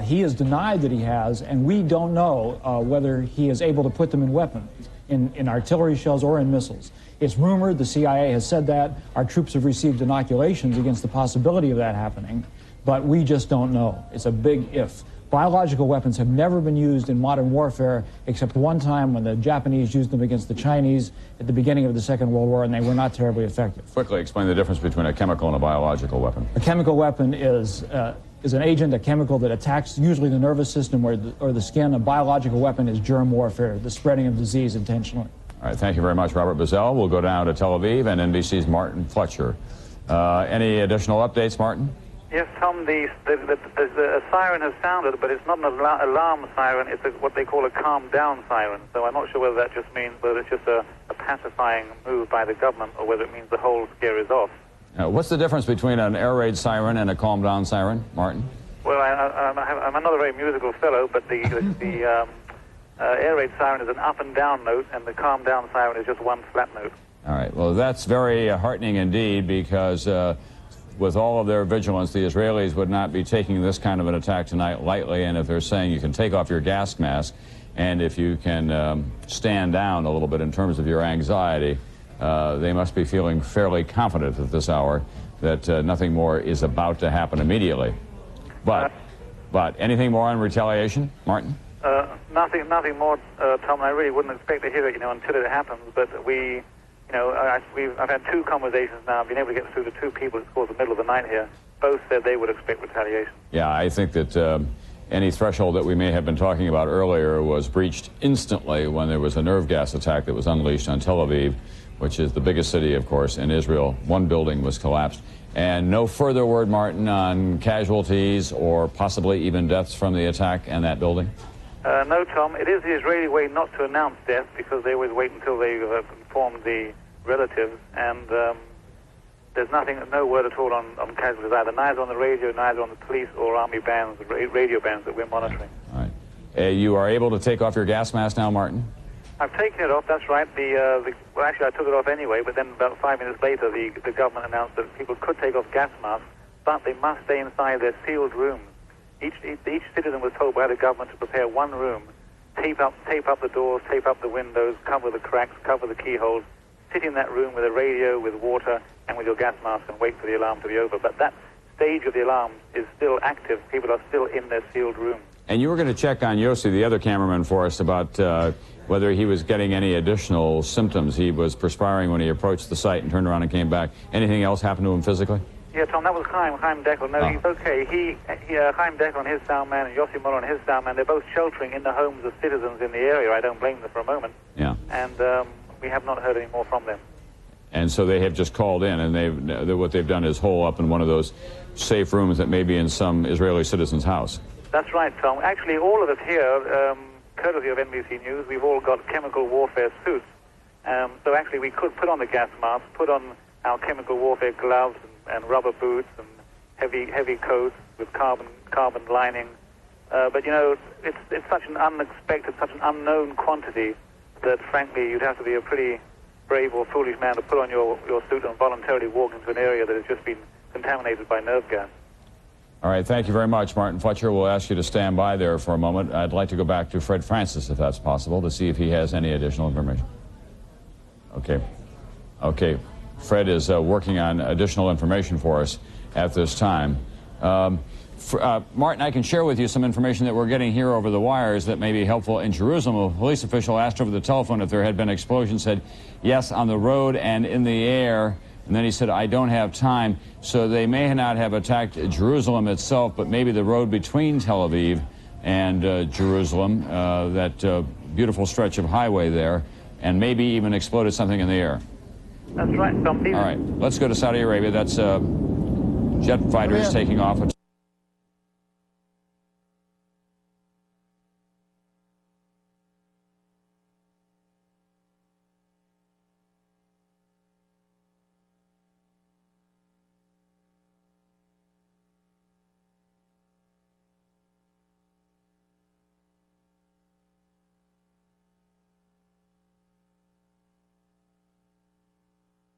he has denied that he has, and we don't know whether he is able to put them in weapons, in artillery shells or in missiles. It's rumored, the CIA has said that. Our troops have received inoculations against the possibility of that happening, but we just don't know. It's a big if. Biological weapons have never been used in modern warfare except one time when the Japanese used them against the Chinese at the beginning of the Second World War, and they were not terribly effective. Quickly explain the difference between a chemical and a biological weapon. A chemical weapon is an agent, a chemical that attacks usually the nervous system or the skin. A biological weapon is germ warfare, the spreading of disease intentionally. All right, thank you very much, Robert Bazell. We'll go down to Tel Aviv and NBC's Martin Fletcher. Any additional updates, Martin? Yes, Tom, the siren has sounded, but it's not an alarm siren. It's what they call a calm-down siren. So I'm not sure whether that just means whether it's just a pacifying move by the government or whether it means the whole scare is off. What's the difference between an air raid siren and a calm-down siren, Martin? Well, I'm not a very musical fellow, but the air raid siren is an up and down note, and the calm-down siren is just one flat note. All right. Well, that's very heartening indeed, because with all of their vigilance, the Israelis would not be taking this kind of an attack tonight lightly. And if they're saying you can take off your gas mask, and if you can stand down a little bit in terms of your anxiety, they must be feeling fairly confident at this hour that nothing more is about to happen immediately. But anything more on retaliation, Martin? Nothing more, Tom. I really wouldn't expect to hear it, until it happens. But I've had two conversations now. I've been able to get through to two people. It's called the middle of the night here. Both said they would expect retaliation. Yeah, I think that any threshold that we may have been talking about earlier was breached instantly when there was a nerve gas attack that was unleashed on Tel Aviv, which is the biggest city, of course, in Israel. One building was collapsed. And no further word, Martin, on casualties or possibly even deaths from the attack and that building? No, Tom. It is the Israeli way not to announce death because they always wait until they've informed the relatives. And there's nothing, no word at all on casualties either, neither on the radio, neither on the police or army bands, radio bands that we're monitoring. All right. You are able to take off your gas mask now, Martin? I've taken it off, that's right. Well, actually, I took it off anyway, but then about 5 minutes later, the government announced that people could take off gas masks, but they must stay inside their sealed rooms. Each citizen was told by the government to prepare one room, tape up the doors, tape up the windows, cover the cracks, cover the keyholes, sit in that room with a radio, with water, and with your gas mask and wait for the alarm to be over. But that stage of the alarm is still active. People are still in their sealed rooms. And you were going to check on Yossi, the other cameraman, for us about whether he was getting any additional symptoms. He was perspiring when he approached the site and turned around and came back. Anything else happened to him physically? Yeah, Tom, that was Chaim Deckel. No, he's okay. Chaim Deckel and his soundman and Yossi Muller and his soundman, they're both sheltering in the homes of citizens in the area. I don't blame them for a moment. Yeah. And we have not heard any more from them. And so they have just called in, and what they've done is hole up in one of those safe rooms that may be in some Israeli citizen's house. That's right, Tom. Actually, all of us here, courtesy of NBC News, we've all got chemical warfare suits. So actually we could put on the gas mask, put on our chemical warfare gloves and rubber boots and heavy coats with carbon lining. But, you know, it's such an unexpected, such an unknown quantity that, frankly, you'd have to be a pretty brave or foolish man to put on your suit and voluntarily walk into an area that has just been contaminated by nerve gas. All right, thank you very much, Martin Fletcher. We'll ask you to stand by there for a moment. I'd like to go back to Fred Francis, if that's possible, to see if he has any additional information. Okay. Fred is working on additional information for us at this time. Martin, I can share with you some information that we're getting here over the wires that may be helpful in Jerusalem. A police official asked over the telephone if there had been explosions, said yes, on the road and in the air. And then he said, I don't have time. So they may not have attacked Jerusalem itself, but maybe the road between Tel Aviv and Jerusalem, that beautiful stretch of highway there, and maybe even exploded something in the air. That's right, Tom. All right, let's go to Saudi Arabia. That's jet fighters taking off.